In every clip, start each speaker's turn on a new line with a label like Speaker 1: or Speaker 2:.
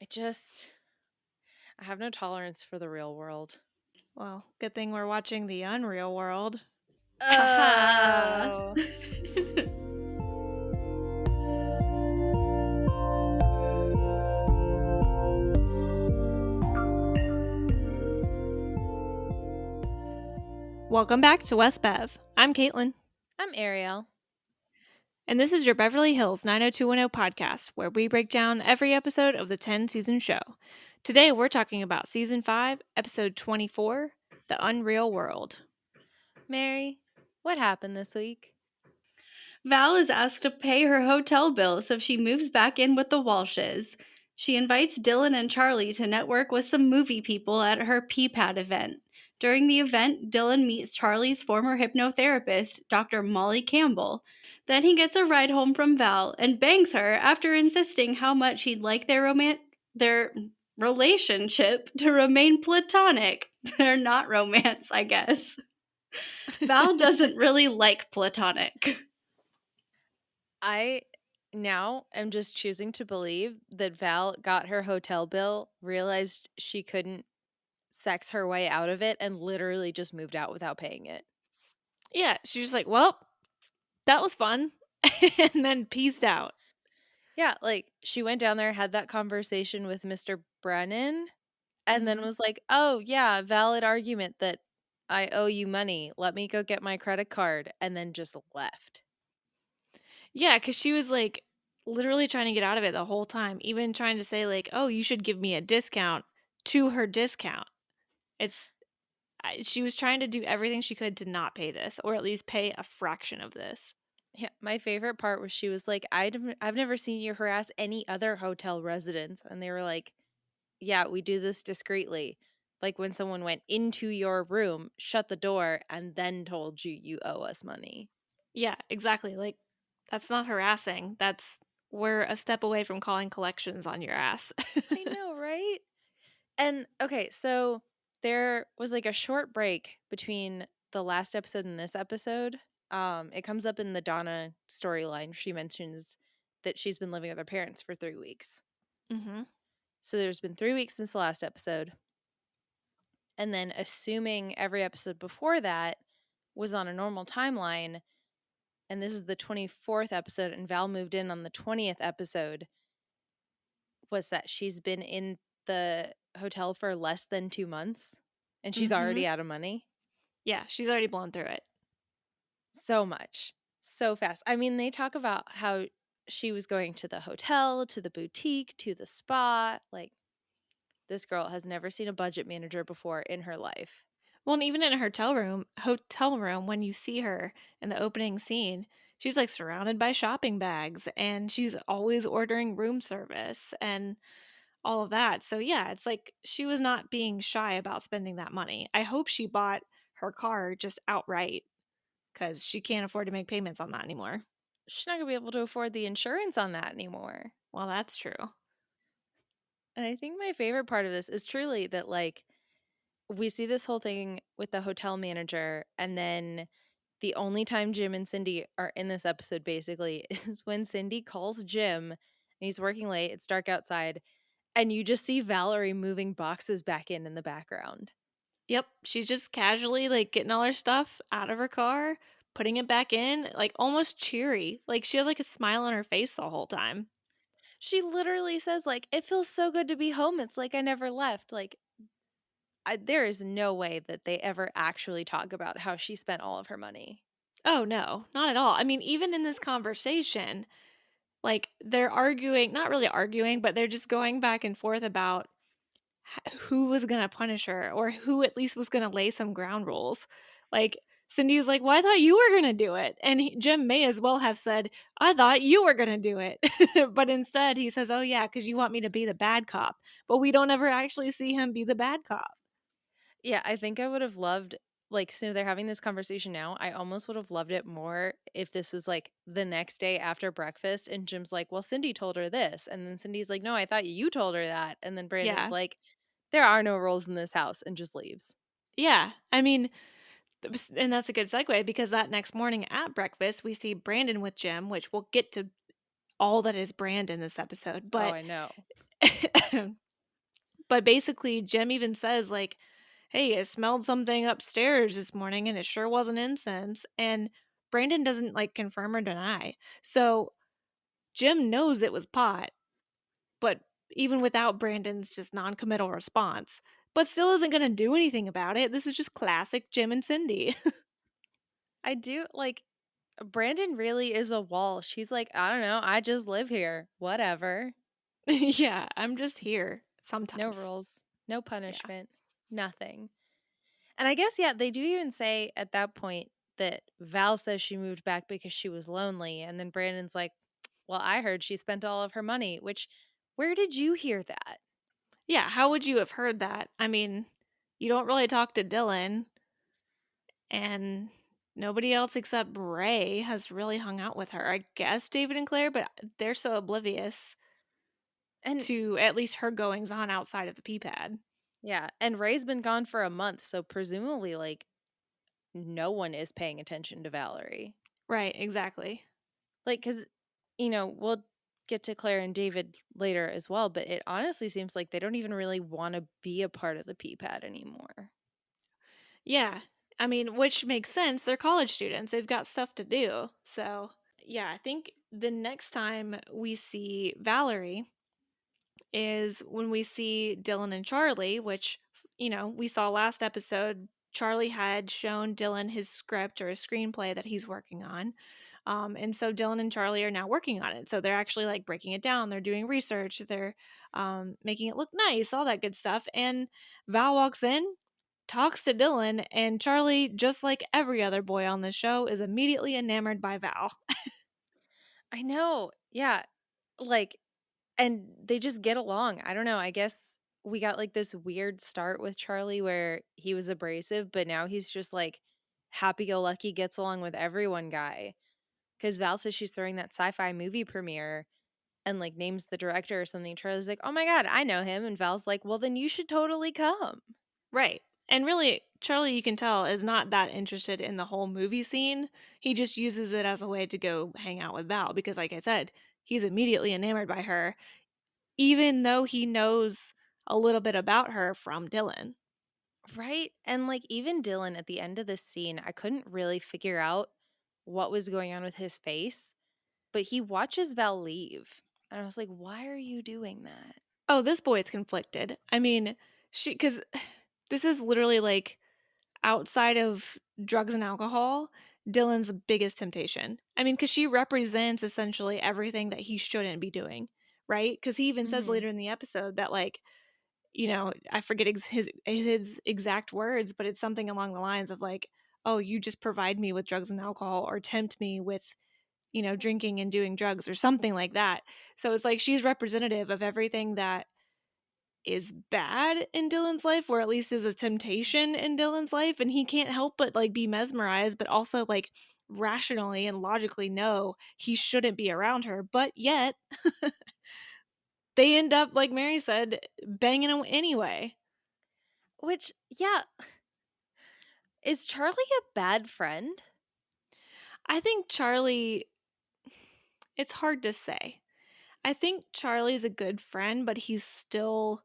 Speaker 1: I have no tolerance for the real world.
Speaker 2: Well, good thing we're watching the unreal world.
Speaker 3: Haha.
Speaker 1: Oh.
Speaker 2: Welcome back to West Bev. I'm Caitlin,
Speaker 1: I'm Ariel.
Speaker 2: and this is your Beverly Hills 90210 podcast, where we break down every episode of the 10-season show. Today, we're talking about Season 5, Episode 24, The Unreal World.
Speaker 1: Mary, what happened this week?
Speaker 3: Val is asked to pay her hotel bill so she moves back in with the Walshes. She invites Dylan and Charlie to network with some movie people at her PPAD event. During the event, Dylan meets Charlie's former hypnotherapist, Dr. Molly Campbell. Then he gets a ride home from Val and bangs her after insisting how much he'd like their relationship to remain platonic. They're not romance, I guess. Val doesn't really like platonic.
Speaker 1: I now am just choosing to believe that Val got her hotel bill, realized she couldn't sex her way out of it, and literally just moved out without paying it.
Speaker 2: Yeah, she's just like, well, that was fun, and then peaced out.
Speaker 1: Yeah, like she went down there, had that conversation with Mr. Brennan, and then was like, "Oh, yeah, valid argument that I owe you money. Let me go get my credit card," and then just left.
Speaker 2: Yeah, because she was like literally trying to get out of it the whole time, even trying to say like, "Oh, you should give me a discount," to her discount. She was trying to do everything she could to not pay this, or at least pay a fraction of this.
Speaker 1: Yeah, my favorite part was she was like, I've never seen you harass any other hotel residents," and they were like, "Yeah, we do this discreetly. Like when someone went into your room, shut the door, and then told you you owe us money."
Speaker 2: Yeah, exactly. Like, that's not harassing. We're a step away from calling collections on your ass.
Speaker 1: I know, right? And okay, so there was like a short break between the last episode and this episode. It comes up in the Donna storyline. She mentions that she's been living with her parents for 3 weeks.
Speaker 2: Mm-hmm.
Speaker 1: So there's been 3 weeks since the last episode. And then assuming every episode before that was on a normal timeline, and this is the 24th episode, and Val moved in on the 20th episode, was that she's been in the hotel for less than 2 months and she's already out of money.
Speaker 2: Yeah, she's already blown through it.
Speaker 1: So much. So fast. I mean, they talk about how she was going to the hotel, to the boutique, to the spa. Like, this girl has never seen a budget manager before in her life.
Speaker 2: Well, and even in a hotel room, when you see her in the opening scene, she's like surrounded by shopping bags, and she's always ordering room service and all of that. So yeah, it's like she was not being shy about spending that money. I hope she bought her car just outright because she can't afford to make payments on that anymore.
Speaker 1: She's not going to be able to afford the insurance on that anymore.
Speaker 2: Well, that's true.
Speaker 1: And I think my favorite part of this is truly that, like, we see this whole thing with the hotel manager, and then the only time Jim and Cindy are in this episode basically is when Cindy calls Jim and he's working late. It's dark outside, and you just see Valerie moving boxes back in the background.
Speaker 2: Yep, she's just casually like getting all her stuff out of her car, putting it back in, like almost cheery. Like she has like a smile on her face the whole time.
Speaker 1: She literally says, like, "It feels so good to be home. It's like I never left." Like, there is no way that they ever actually talk about how she spent all of her money.
Speaker 2: Oh no, not at all. I mean, even in this conversation, like they're arguing, not really arguing, but they're just going back and forth about who was going to punish her or who at least was going to lay some ground rules. Like Cindy's like, "Well, I thought you were going to do it." And Jim may as well have said, "I thought you were going to do it." But instead he says, "Oh yeah, cuz you want me to be the bad cop." But we don't ever actually see him be the bad cop.
Speaker 1: Yeah, I think I would have loved, like, so they're having this conversation now. I almost would have loved it more if this was like the next day after breakfast and Jim's like, "Well, Cindy told her this." And then Cindy's like, "No, I thought you told her that." And then Brandon's
Speaker 2: Yeah.
Speaker 1: like, "There are no rules in this house," and just leaves.
Speaker 2: Yeah. I mean, and that's a good segue because that next morning at breakfast, we see Brandon with Jim, which we'll get to all that is Brand in this episode.
Speaker 1: Oh,
Speaker 2: But
Speaker 1: I know.
Speaker 2: But basically, Jim even says, like, "Hey, I smelled something upstairs this morning and it sure wasn't incense." And Brandon doesn't like confirm or deny. So Jim knows it was pot, but even without Brandon's just non-committal response, but still isn't going to do anything about it. This is just classic Jim and Cindy.
Speaker 1: I do like Brandon really is a wall. She's like, I don't know, I just live here. Whatever.
Speaker 2: Yeah, I'm just here
Speaker 1: No
Speaker 2: sometimes.
Speaker 1: rules, no
Speaker 2: Yeah.
Speaker 1: punishment, nothing. And I guess, yeah, they do even say at that point that Val says she moved back because she was lonely. And then Brandon's like, well, I heard she spent all of her money, which, where did you hear that?
Speaker 2: Yeah, how would you have heard that? I mean, you don't really talk to Dylan, and nobody else except Ray has really hung out with her. I guess David and Claire, but they're so oblivious
Speaker 1: And
Speaker 2: to at least her goings on outside of the pee pad.
Speaker 1: yeah, and Ray's been gone for a month. So presumably, like, no one is paying attention to Valerie.
Speaker 2: Right, exactly.
Speaker 1: Like, because, we'll get to Claire and David later as well, but it honestly seems like they don't even really want to be a part of the P pad anymore.
Speaker 2: Yeah. I mean, which makes sense. They're college students. They've got stuff to do. So, yeah, I think the next time we see Valerie is when we see Dylan and Charlie, which, we saw last episode. Charlie had shown Dylan his script or a screenplay that he's working on. And so Dylan and Charlie are now working on it. So they're actually like breaking it down. They're doing research. They're making it look nice, all that good stuff. And Val walks in, talks to Dylan, and Charlie, just like every other boy on the show, is immediately enamored by Val.
Speaker 1: I know. Yeah. Like, and they just get along. I don't know. I guess we got like this weird start with Charlie where he was abrasive, but now he's just like happy go lucky, gets along with everyone guy. Because Val says she's throwing that sci fi movie premiere and like names the director or something. Charlie's like, oh my God, I know him. And Val's like, well, then you should totally come.
Speaker 2: Right. And really, Charlie, you can tell, is not that interested in the whole movie scene. He just uses it as a way to go hang out with Val because, like I said, he's immediately enamored by her, even though he knows a little bit about her from Dylan.
Speaker 1: Right. And like even Dylan at the end of this scene, I couldn't really figure out what was going on with his face, but he watches Val leave. And I was like, why are you doing that?
Speaker 2: Oh, this boy is conflicted. I mean, because this is literally like outside of drugs and alcohol, Dylan's biggest temptation. I mean, because she represents essentially everything that he shouldn't be doing, right? Because he even says
Speaker 1: Hmm.
Speaker 2: later in the episode that, like, I forget his exact words, but it's something along the lines of like, "Oh, you just provide me with drugs and alcohol, or tempt me with, drinking and doing drugs, or something like that." So it's like she's representative of everything that is bad in Dylan's life, or at least is a temptation in Dylan's life, and he can't help but like be mesmerized, but also like rationally and logically know he shouldn't be around her. But yet they end up, like Mary said, banging him anyway.
Speaker 1: Which, yeah, is Charlie a bad friend?
Speaker 2: I think Charlie, it's hard to say. I think Charlie's a good friend, but he's still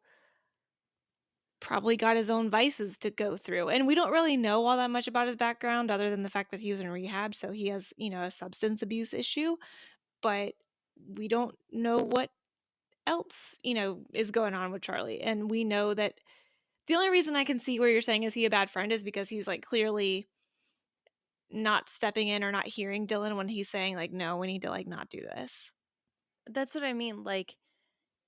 Speaker 2: probably got his own vices to go through. And we don't really know all that much about his background other than the fact that he was in rehab. So he has, a substance abuse issue, but we don't know what else, is going on with Charlie. And we know that the only reason I can see where you're saying is he a bad friend is because he's like clearly not stepping in or not hearing Dylan when he's saying like, no, we need to like not do this.
Speaker 1: That's what I mean. Like,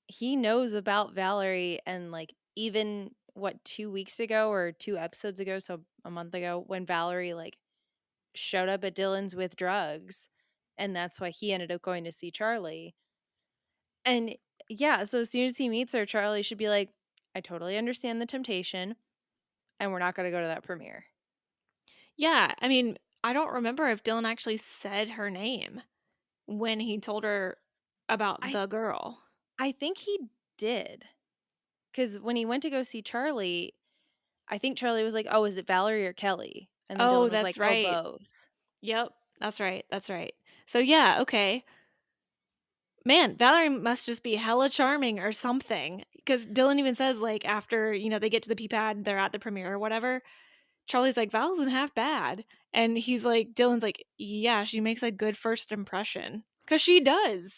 Speaker 1: he knows about Valerie, and like, even what, 2 weeks ago or 2 episodes ago, so a month ago, when Valerie like showed up at Dylan's with drugs, and that's why he ended up going to see Charlie. And yeah, so as soon as he meets her, Charlie should be like, I totally understand the temptation, and we're not going to go to that premiere.
Speaker 2: Yeah. I mean, I don't remember if Dylan actually said her name when he told her about
Speaker 1: I
Speaker 2: the girl.
Speaker 1: I think he did, because when he went to go see Charlie, I think Charlie was like, "Oh, is it Valerie or Kelly?" And then
Speaker 2: Oh,
Speaker 1: Dylan was like,
Speaker 2: that's
Speaker 1: "Oh,
Speaker 2: right.
Speaker 1: both."
Speaker 2: Yep. That's right. That's right. So, yeah. Okay. Man, Valerie must just be hella charming or something. Because Dylan even says, like, after, they get to the pee pad, they're at the premiere or whatever, Charlie's like, "Val isn't half bad." And he's like Dylan's like, "Yeah, she makes a good first impression." 'Cause she does.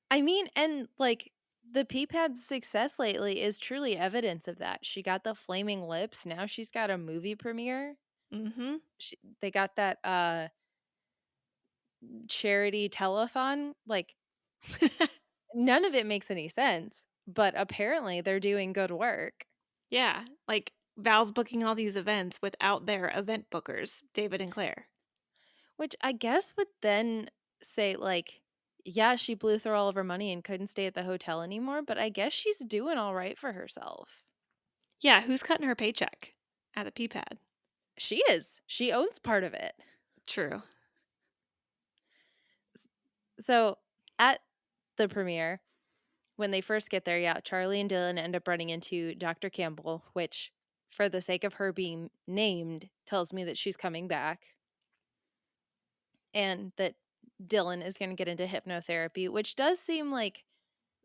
Speaker 1: I mean, and like the Peapad's success lately is truly evidence of that. She got the flaming lips. Now she's got a movie premiere.
Speaker 2: Mhm.
Speaker 1: They got that charity telethon. Like none of it makes any sense, but apparently they're doing good work.
Speaker 2: Yeah, like, Val's booking all these events without their event bookers, David and Claire.
Speaker 1: Which I guess would then say, like, yeah, she blew through all of her money and couldn't stay at the hotel anymore, but I guess she's doing all right for herself.
Speaker 2: Yeah, who's cutting her paycheck at the pee pad?
Speaker 1: She is. She owns part of it.
Speaker 2: True.
Speaker 1: So at the premiere, when they first get there, yeah, Charlie and Dylan end up running into Dr. Campbell, which, for the sake of her being named, tells me that she's coming back. And that Dylan is going to get into hypnotherapy, which does seem like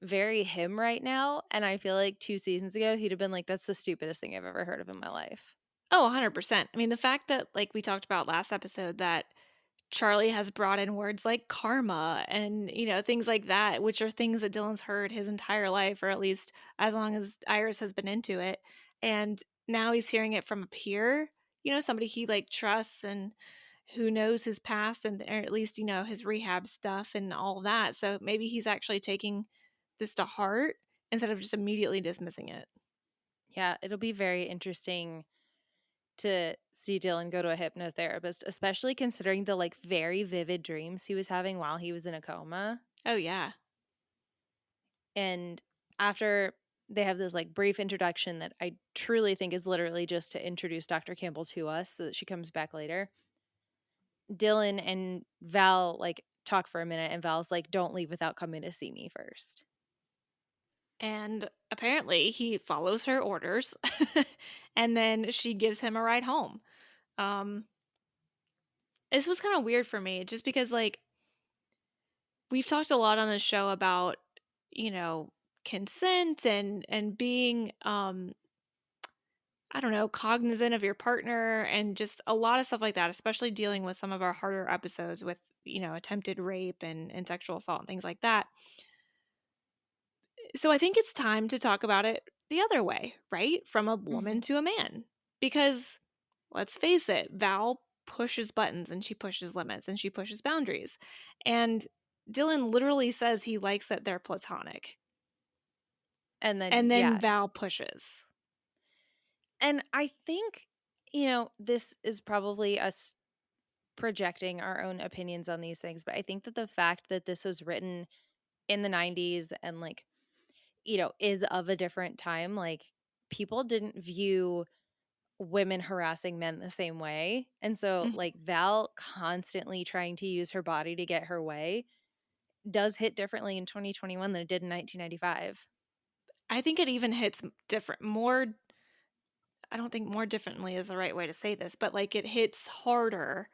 Speaker 1: very him right now. And I feel like 2 seasons ago, he'd have been like, that's the stupidest thing I've ever heard of in my life.
Speaker 2: Oh, 100%. I mean, the fact that, like we talked about last episode, that Charlie has brought in words like karma and, things like that, which are things that Dylan's heard his entire life, or at least as long as Iris has been into it. And now he's hearing it from a peer, somebody he like trusts and who knows his past and or at least, his rehab stuff and all that. So maybe he's actually taking this to heart instead of just immediately dismissing it.
Speaker 1: Yeah, it'll be very interesting to see Dylan go to a hypnotherapist, especially considering the like very vivid dreams he was having while he was in a coma.
Speaker 2: Oh, yeah.
Speaker 1: And after they have this like brief introduction that I truly think is literally just to introduce Dr. Campbell to us so that she comes back later. Dylan and Val like talk for a minute and Val's like, don't leave without coming to see me first.
Speaker 2: And apparently he follows her orders and then she gives him a ride home. Um, this was kind of weird for me just because, like, we've talked a lot on this show about, you know, consent and being, I don't know, cognizant of your partner and just a lot of stuff like that, especially dealing with some of our harder episodes with, attempted rape and sexual assault and things like that. So I think it's time to talk about it the other way, right? From a
Speaker 1: Mm-hmm.
Speaker 2: woman to a man. Because let's face it, Val pushes buttons and she pushes limits and she pushes boundaries. And Dylan literally says he likes that they're platonic.
Speaker 1: And then,
Speaker 2: And then
Speaker 1: yeah.
Speaker 2: Val pushes.
Speaker 1: And I think, this is probably us projecting our own opinions on these things, but I think that the fact that this was written in the 90s and like, is of a different time, like people didn't view women harassing men the same way. And so,
Speaker 2: Mm.
Speaker 1: like, Val constantly trying to use her body to get her way does hit differently in 2021 than it did in 1995.
Speaker 2: I think it even hits different, more. I don't think more differently is the right way to say this, but like it hits harder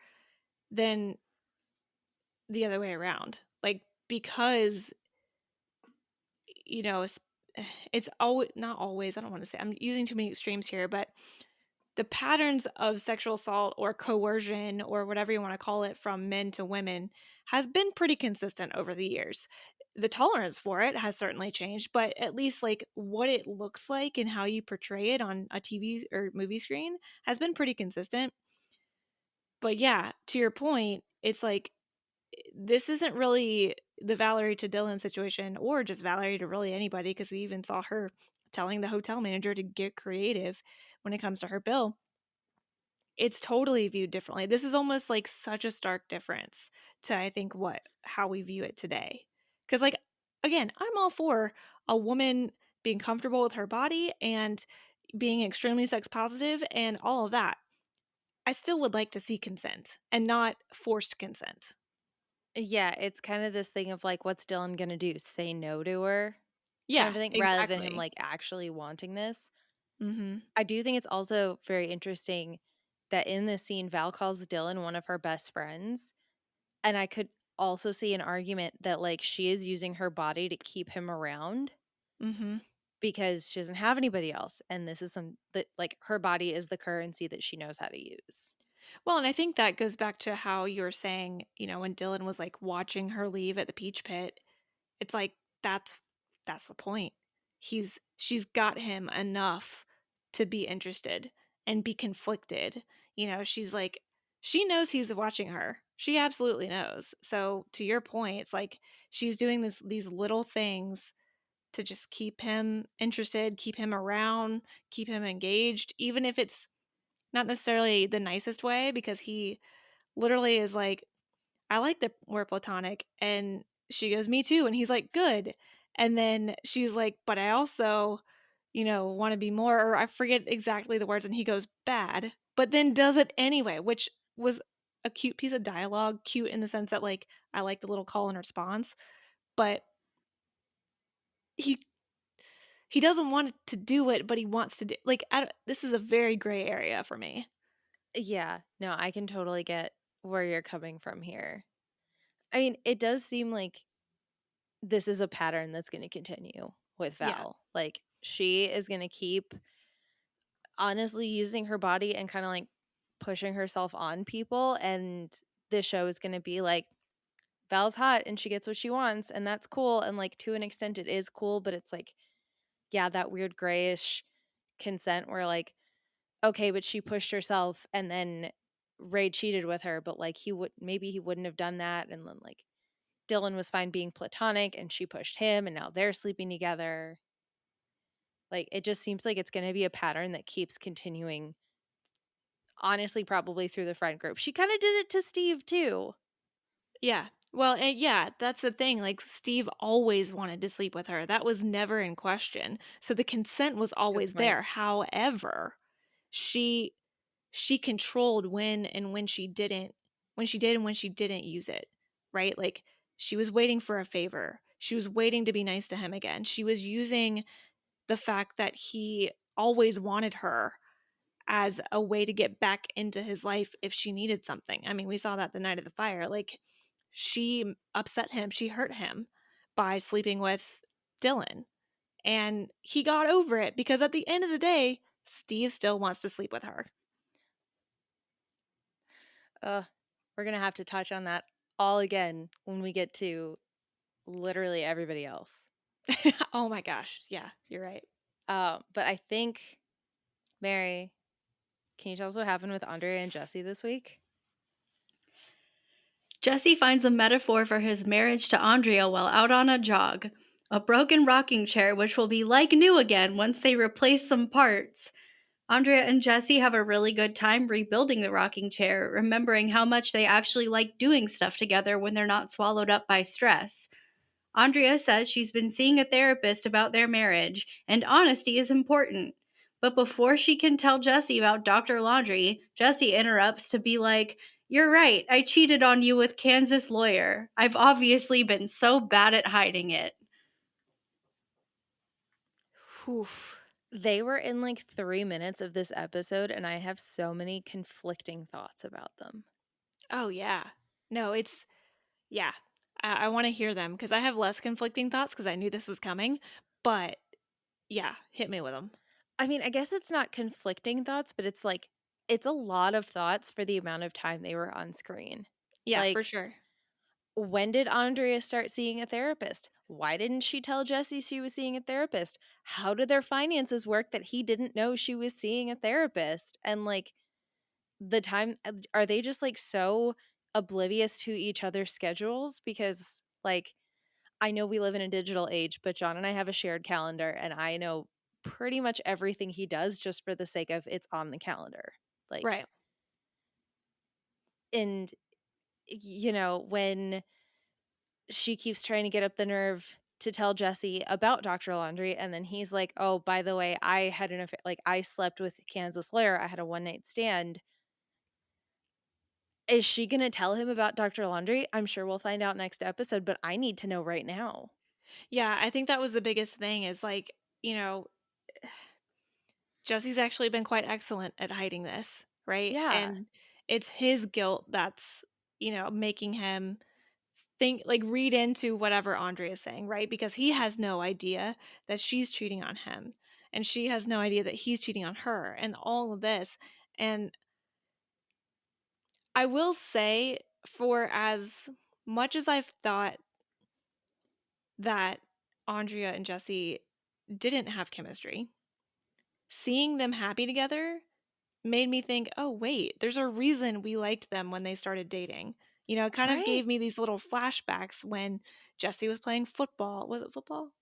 Speaker 2: than the other way around. Like, because it's it's always not always, I don't want to say, I'm using too many extremes here, but the patterns of sexual assault or coercion or whatever you want to call it from men to women has been pretty consistent over the years. The tolerance for it has certainly changed, but at least like what it looks like and how you portray it on a TV or movie screen has been pretty consistent. But yeah, to your point, it's like this isn't really the Valerie to Dylan situation or just Valerie to really anybody, because we even saw her telling the hotel manager to get creative when it comes to her bill. It's totally viewed differently. This is almost like such a stark difference to, I think, how we view it today. Because, like, again, I'm all for a woman being comfortable with her body and being extremely sex positive and all of that. I still would like to see consent and not forced consent.
Speaker 1: Yeah, it's kind of this thing of like, what's Dylan gonna do? Say no to her, kind of
Speaker 2: Yeah,
Speaker 1: a thing, rather than him
Speaker 2: exactly.
Speaker 1: like actually wanting this.
Speaker 2: Mm-hmm.
Speaker 1: I do think it's also very interesting that in this scene, Val calls Dylan one of her best friends. And I could also see an argument that, like, she is using her body to keep him around
Speaker 2: Mm-hmm.
Speaker 1: because she doesn't have anybody else, and this is some that, like, her body is the currency that she knows how to use.
Speaker 2: Well, and I think that goes back to how you were saying, when Dylan was like watching her leave at the peach pit, it's like that's the point. She's got him enough to be interested and be conflicted. She's like she knows he's watching her. She absolutely knows. So to your point, it's like she's doing these little things to just keep him interested, keep him around, keep him engaged, even if it's not necessarily the nicest way, because he literally is like, I like that we're platonic. And she goes, me too. And he's like, good. And then she's like, but I also, want to be more, or I forget exactly the words. And he goes, bad, but then does it anyway, which was a cute piece of dialogue. Cute in the sense that, like, I like the little call and response, but he he doesn't want to do it, but he wants to do, like, this is a very gray area for me.
Speaker 1: Yeah, no, I can totally get where you're coming from here. I mean, it does seem like this is a pattern that's gonna continue with
Speaker 2: Yeah.
Speaker 1: Val. Like, she is gonna keep honestly using her body and kinda, like, pushing herself on people, and this show is gonna be like, Val's hot and she gets what she wants, and that's cool, and, like, to an extent it is cool, but it's like, yeah, that weird grayish consent where, like, okay, but she pushed herself and then Ray cheated with her, but, like, maybe he wouldn't have done that, and then, like, Dylan was fine being platonic and she pushed him and now they're sleeping together. Like, it just seems like it's gonna be a pattern that keeps continuing, honestly, probably through the friend group. She kinda did it to Steve too.
Speaker 2: Yeah. Well, and yeah, that's the thing. Like, Steve always wanted to sleep with her. That was never in question. So the consent was
Speaker 1: Good
Speaker 2: always
Speaker 1: point.
Speaker 2: there. However, she she controlled when she didn't, when she did and when she didn't use it. Right? Like, she was waiting for a favor. She was waiting to be nice to him again. She was using the fact that he always wanted her as a way to get back into his life if she needed something. I mean, we saw that the night of the fire. Like, she upset him, she hurt him by sleeping with Dylan. And he got over it because at the end of the day, Steve still wants to sleep with her.
Speaker 1: Uh, we're gonna have to touch on that all again when we get to literally everybody else.
Speaker 2: Oh my gosh. Yeah, you're right.
Speaker 1: But I think, Mary, can you tell us what happened with Andrea and Jesse this week?
Speaker 3: Jesse finds a metaphor for his marriage to Andrea while out on a jog. A broken rocking chair, which will be like new again once they replace some parts. Andrea and Jesse have a really good time rebuilding the rocking chair, remembering how much they actually like doing stuff together when they're not swallowed up by stress. Andrea says she's been seeing a therapist about their marriage, and honesty is important. But before she can tell Jesse about Dr. Laundry, Jesse interrupts to be like, "You're right, I cheated on you with Kansas lawyer. I've obviously been so bad at hiding it."
Speaker 2: Oof.
Speaker 1: They were in like 3 minutes of this episode, and I have so many conflicting thoughts about them.
Speaker 2: Oh, yeah. No, it's, yeah. I want to hear them because I have less conflicting thoughts because I knew this was coming. But yeah, hit me with them.
Speaker 1: I mean, I guess it's not conflicting thoughts, but it's like, it's a lot of thoughts for the amount of time they were on screen.
Speaker 2: Yeah, for
Speaker 1: Like,
Speaker 2: sure.
Speaker 1: when did Andrea start seeing a therapist? Why didn't she tell Jesse she was seeing a therapist? How did their finances work that he didn't know she was seeing a therapist? And like, the time, are they just like so oblivious to each other's schedules? Because like, I know we live in a digital age, but John and I have a shared calendar, and I know pretty much everything he does just for the sake of it's on the calendar. Like,
Speaker 2: Right.
Speaker 1: and when she keeps trying to get up the nerve to tell Jesse about Dr. Laundry, and then he's like, "Oh, by the way, I had an affair. Like, I slept with Kansas lawyer. I had a one night stand." Is she gonna tell him about Dr. Laundry? I'm sure we'll find out next episode, but I need to know right now.
Speaker 2: Yeah, I think that was the biggest thing is like, you know, Jesse's actually been quite excellent at hiding this, right?
Speaker 1: Yeah.
Speaker 2: And it's his guilt that's, making him read into whatever Andrea is saying, right? Because he has no idea that she's cheating on him, and she has no idea that he's cheating on her, and all of this. And I will say, for as much as I've thought that Andrea and Jesse didn't have chemistry, seeing them happy together made me think, oh, wait, there's a reason we liked them when they started dating. You know, it kind of
Speaker 1: Right?
Speaker 2: gave me these little flashbacks when Jesse was playing football. Was it football?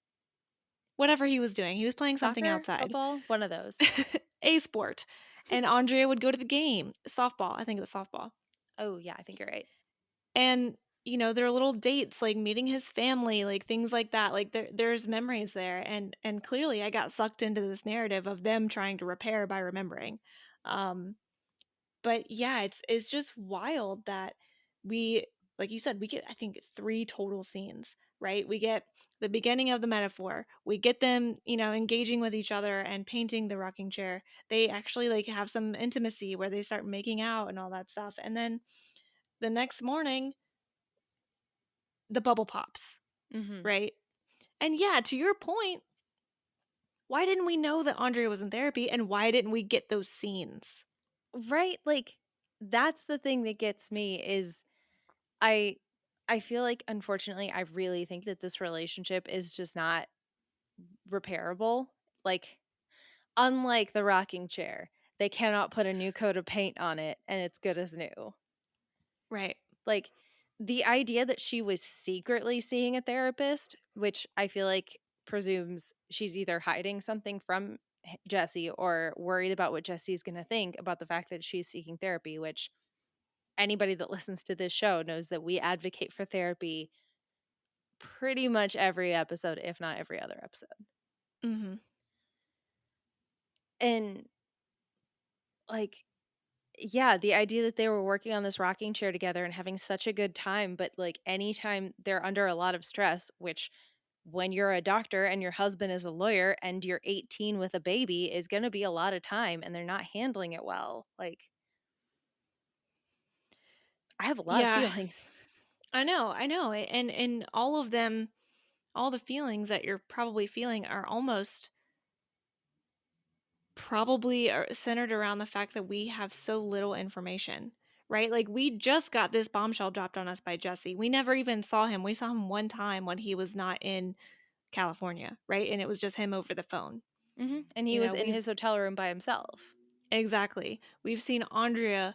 Speaker 2: Whatever he was doing. He was playing something
Speaker 1: Soccer,
Speaker 2: outside,
Speaker 1: football, one of those.
Speaker 2: a sport. And Andrea would go to the game, softball. I think it was softball.
Speaker 1: Oh, yeah, I think you're right.
Speaker 2: And, you know, there are little dates, like meeting his family, like things like that. Like there's memories there. And clearly I got sucked into this narrative of them trying to repair by remembering. Um, But yeah, it's just wild that we, like you said, we get, I think, 3 total scenes, right? We get the beginning of the metaphor. We get them, you know, engaging with each other and painting the rocking chair. They actually like have some intimacy where they start making out and all that stuff. And then the next morning, the bubble pops,
Speaker 1: Mhm.
Speaker 2: right? And yeah, to your point, why didn't we know that Andrea was in therapy, and why didn't we get those scenes?
Speaker 1: Right? Like, that's the thing that gets me is I I feel like, unfortunately, I really think that this relationship is just not repairable. Like, unlike the rocking chair, they cannot put a new coat of paint on it and it's good as new.
Speaker 2: Right.
Speaker 1: Like, the idea that she was secretly seeing a therapist, which I feel like presumes she's either hiding something from Jesse or worried about what Jesse's going to think about the fact that she's seeking therapy, which anybody that listens to this show knows that we advocate for therapy pretty much every episode, if not every other episode.
Speaker 2: Mm-hmm.
Speaker 1: And like, yeah, the idea that they were working on this rocking chair together and having such a good time, but like anytime they're under a lot of stress, which when you're a doctor and your husband is a lawyer and you're 18 with a baby is going to be a lot of time and they're not handling it well. Like, I have a lot of
Speaker 2: Yeah,
Speaker 1: feelings.
Speaker 2: I know, and all of them, all the feelings that you're probably feeling are almost probably are centered around the fact that we have so little information, right? Like we just got this bombshell dropped on us by Jesse. We never even saw him. We saw him one time when he was not in California, right? And it was just him over the phone.
Speaker 1: And he
Speaker 2: You
Speaker 1: was
Speaker 2: know,
Speaker 1: in his hotel room by himself.
Speaker 2: exactly. We've seen Andrea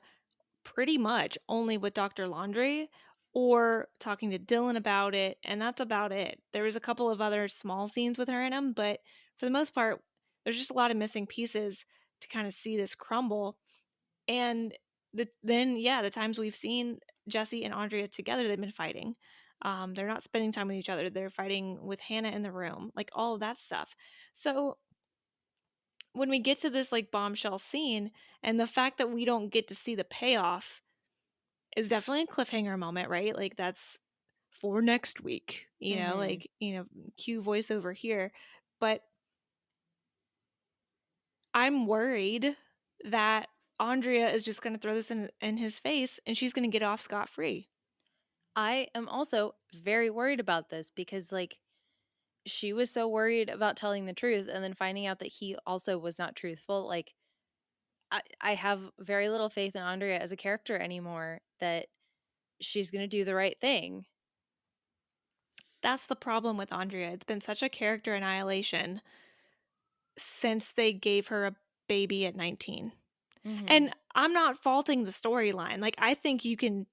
Speaker 2: pretty much only with Dr. Laundrie or talking to Dylan about it, and that's about it. There was a couple of other small scenes with her in them, but for the most part, there's just a lot of missing pieces to kind of see this crumble. And the times we've seen Jesse and Andrea together, they've been fighting. They're not spending time with each other. They're fighting with Hannah in the room, like all of that stuff. So when we get to this like bombshell scene, and the fact that we don't get to see the payoff is definitely a cliffhanger moment, right? Like that's for next week, you know,
Speaker 1: Mhm.
Speaker 2: like, you know, cue voiceover here. But I'm worried that Andrea is just going to throw this in his face and she's going to get off scot free.
Speaker 1: I am also very worried about this because like she was so worried about telling the truth and then finding out that he also was not truthful. Like I have very little faith in Andrea as a character anymore that she's going to do the right thing.
Speaker 2: That's the problem with Andrea. It's been such a character annihilation since they gave her a baby at 19.
Speaker 1: Mhm.
Speaker 2: And I'm not faulting the storyline. Like I think you can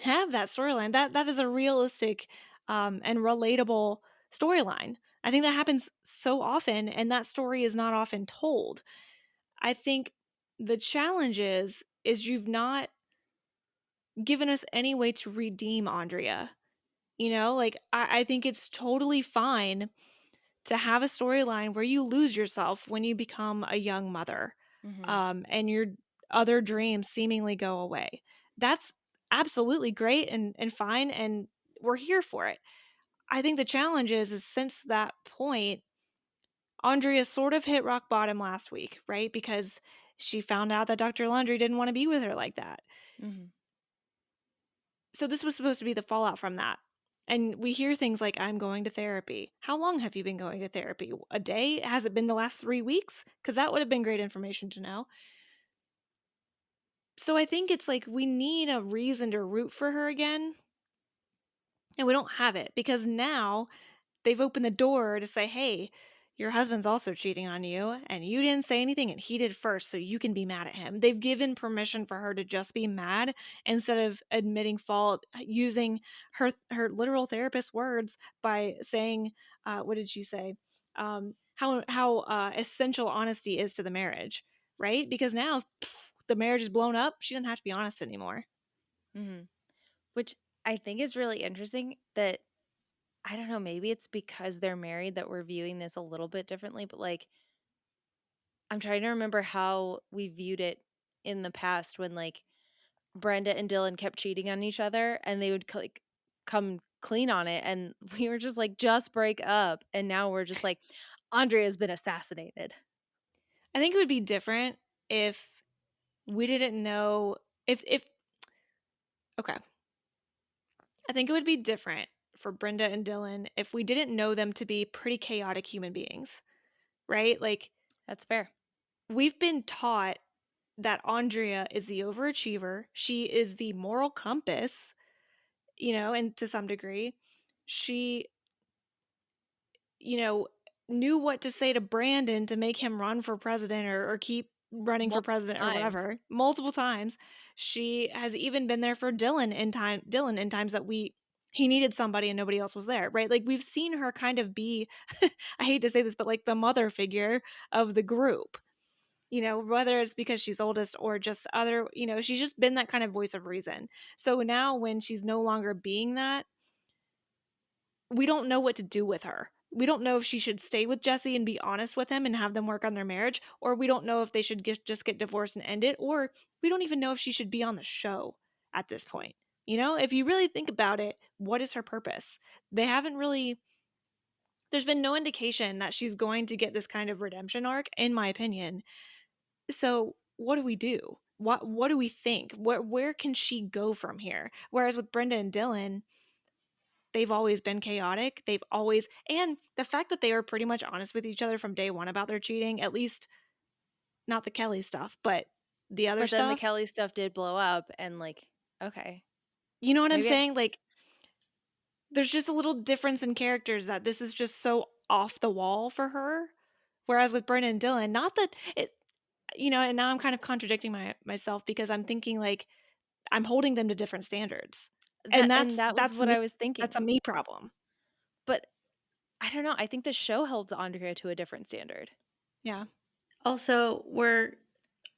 Speaker 2: have that storyline. That is a realistic and relatable storyline. I think that happens so often, and that story is not often told. I think the challenge is you've not given us any way to redeem Andrea. You know, like I think it's totally fine to have a storyline where you lose yourself when you become a young mother,
Speaker 1: Mhm.
Speaker 2: and your other dreams seemingly go away. That's absolutely great and fine, and we're here for it. I think the challenge is since that point, Andrea sort of hit rock bottom last week, right? Because she found out that Dr. Laundrie didn't want to be with her like that.
Speaker 1: Mhm.
Speaker 2: So this was supposed to be the fallout from that. And we hear things like, I'm going to therapy. How long have you been going to therapy? A day? Has it been the last 3 weeks? Because that would have been great information to know. So I think it's like we need a reason to root for her again. And we don't have it because now they've opened the door to say, hey, your husband's also cheating on you and you didn't say anything and he did first, so you can be mad at him. They've given permission for her to just be mad instead of admitting fault, using her literal therapist words by saying, what did she say? How essential honesty is to the marriage, right? Because now the marriage is blown up. She doesn't have to be honest anymore.
Speaker 1: Mm-hmm. Which I think is really interesting that, I don't know, maybe it's because they're married that we're viewing this a little bit differently, but like, I'm trying to remember how we viewed it in the past when like Brenda and Dylan kept cheating on each other and they would like come clean on it. And we were just like, just break up. And now we're just like, Andrea's been assassinated.
Speaker 2: I think it would be different if we didn't know if okay. I think it would be different for Brenda and Dylan if we didn't know them to be pretty chaotic human beings, right? Like,
Speaker 1: That's fair.
Speaker 2: we've been taught that Andrea is the overachiever. She is the moral compass, and to some degree, she, you know, knew what to say to Brandon to make him run for president or keep running for
Speaker 1: Multiple
Speaker 2: president or
Speaker 1: times.
Speaker 2: whatever multiple times. She has even been there for Dylan in times that he needed somebody and nobody else was there, right? Like, we've seen her kind of be I hate to say this, but like the mother figure of the group, whether it's because she's oldest or just other, she's just been that kind of voice of reason. So now when she's no longer being that, we don't know what to do with her. We don't know if she should stay with Jesse and be honest with him and have them work on their marriage, or we don't know if they should just get divorced and end it, or we don't even know if she should be on the show at this point. If you really think about it, what is her purpose? They haven't really, there's been no indication that she's going to get this kind of redemption arc, in my opinion. So what do we do? What do we think? Where can she go from here? Whereas with Brenda and Dylan, they've always been chaotic. And the fact that they were pretty much honest with each other from day one about their cheating, at least not the Kelly stuff, but the other
Speaker 1: But then the
Speaker 2: stuff.
Speaker 1: Kelly stuff did blow up and like, okay.
Speaker 2: You know what I'm
Speaker 1: Maybe I,
Speaker 2: saying? Like, there's just a little difference in characters that this is just so off the wall for her. Whereas with Brenda and Dylan, not that it, and now I'm kind of contradicting myself because I'm thinking like I'm holding them to different standards. And
Speaker 1: that was
Speaker 2: that's
Speaker 1: what
Speaker 2: me.
Speaker 1: I was
Speaker 2: That's a
Speaker 1: thinking.
Speaker 2: me problem.
Speaker 1: But I don't know. I think the show holds Andrea to a different standard.
Speaker 2: Yeah.
Speaker 3: Also, we're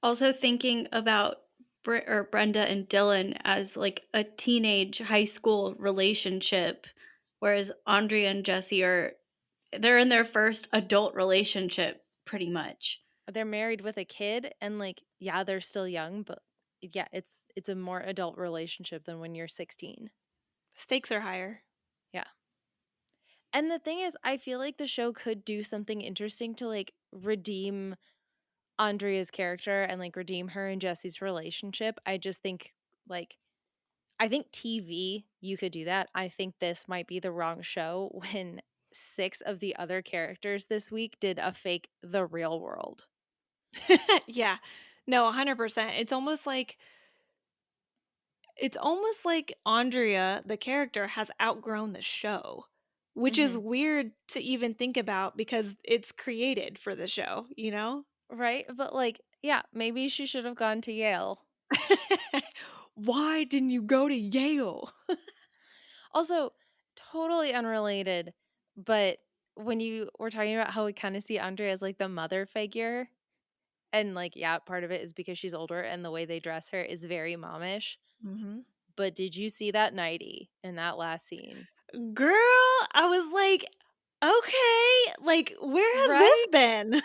Speaker 3: also thinking about Brenda and Dylan as like a teenage high school relationship, whereas Andrea and Jesse they're in their first adult relationship pretty much.
Speaker 1: They're married with a kid and like, yeah, they're still young, but yeah, it's a more adult relationship than when you're 16.
Speaker 2: Stakes are higher.
Speaker 1: Yeah. And the thing is, I feel like the show could do something interesting to like redeem Andrea's character and like redeem her and Jesse's relationship. I just think like, I think TV, you could do that. I think this might be the wrong show when 6 of the other characters this week did a fake The Real World.
Speaker 2: Yeah. No, 100%. It's almost like Andrea, the character, has outgrown the show, which is
Speaker 1: Mm-hmm.
Speaker 2: weird to even think about because it's created for the show,
Speaker 1: Right? But like, yeah, maybe she should have gone to Yale.
Speaker 2: Why didn't you go to Yale?
Speaker 1: Also, totally unrelated, but when you were talking about how we kind of see Andrea as like the mother figure, and like, yeah, part of it is because she's older and the way they dress her is very momish.
Speaker 2: Mm-hmm.
Speaker 1: But did you see that nightie in that last scene?
Speaker 2: Girl, I was like, okay, like, where has
Speaker 1: Right?
Speaker 2: this been?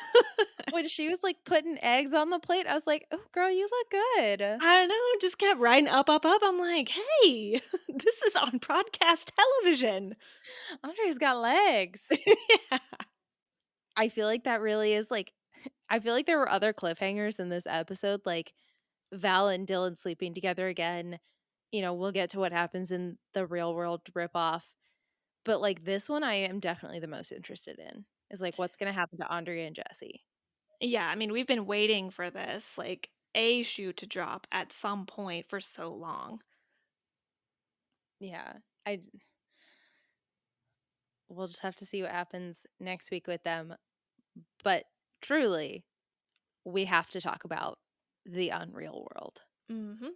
Speaker 1: When she was like putting eggs on the plate, I was like, oh, girl, you look good.
Speaker 2: I know, just kept riding up, up, up. I'm like, hey, this is on broadcast television.
Speaker 1: Andrea's got legs.
Speaker 2: Yeah.
Speaker 1: I feel like that really is like, I feel like there were other cliffhangers in this episode, like Val and Dylan sleeping together again. We'll get to what happens in the Real World ripoff. But, like, this one I am definitely the most interested in, is, like, what's gonna happen to Andrea and Jesse.
Speaker 2: Yeah, I mean, we've been waiting for this, like, a shoe to drop at some point for so long.
Speaker 1: Yeah. We'll just have to see what happens next week with them. But truly, we have to talk about the unreal world.
Speaker 2: Mhm.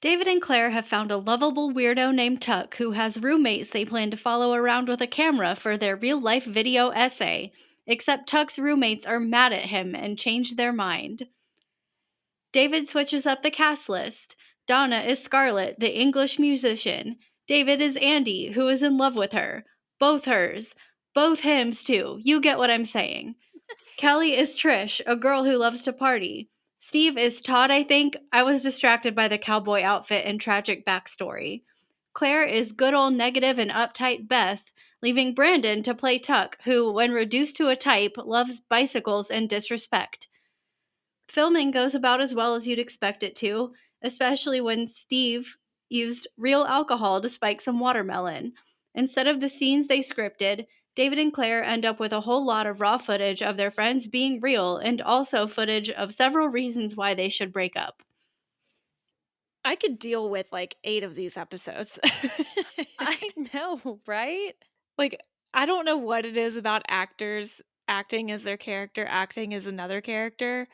Speaker 3: David and Claire have found a lovable weirdo named Tuck who has roommates they plan to follow around with a camera for their real life video essay. Except Tuck's roommates are mad at him and change their mind. David switches up the cast list. Donna is Scarlett, the English musician. David is Andy, who is in love with her. Both hers. Both hims, too. You get what I'm saying. Kelly is Trish, a girl who loves to party. Steve is Todd, I think. I was distracted by the cowboy outfit and tragic backstory. Claire is good old negative and uptight Beth, leaving Brandon to play Tuck, who, when reduced to a type, loves bicycles and disrespect. Filming goes about as well as you'd expect it to, especially when Steve used real alcohol to spike some watermelon. Instead of the scenes they scripted, David and Claire end up with a whole lot of raw footage of their friends being real and also footage of several reasons why they should break up.
Speaker 2: I could deal with, like, 8 of these episodes.
Speaker 1: I know, right?
Speaker 2: Like, I don't know what it is about actors acting as their character, acting as another character,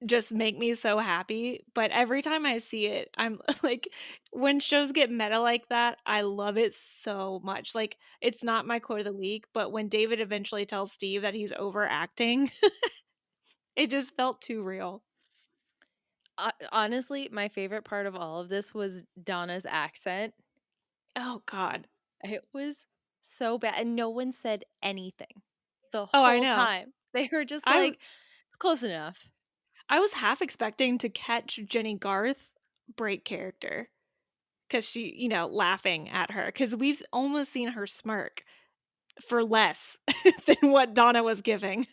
Speaker 2: just make me so happy, but every time I see it, I'm like when shows get meta like that, I love it so much. Like, it's not my quote of the week, but when David eventually tells Steve that he's overacting, it just felt too real.
Speaker 1: Honestly, my favorite part of all of this was Donna's accent.
Speaker 2: Oh god.
Speaker 1: It was so bad, and no one said anything the
Speaker 2: Oh, I
Speaker 1: whole
Speaker 2: know.
Speaker 1: time. They were just
Speaker 2: I w
Speaker 1: like, "It's close enough."
Speaker 2: I was half expecting to catch Jenny Garth break character because she, laughing at her because we've almost seen her smirk for less than what Donna was giving.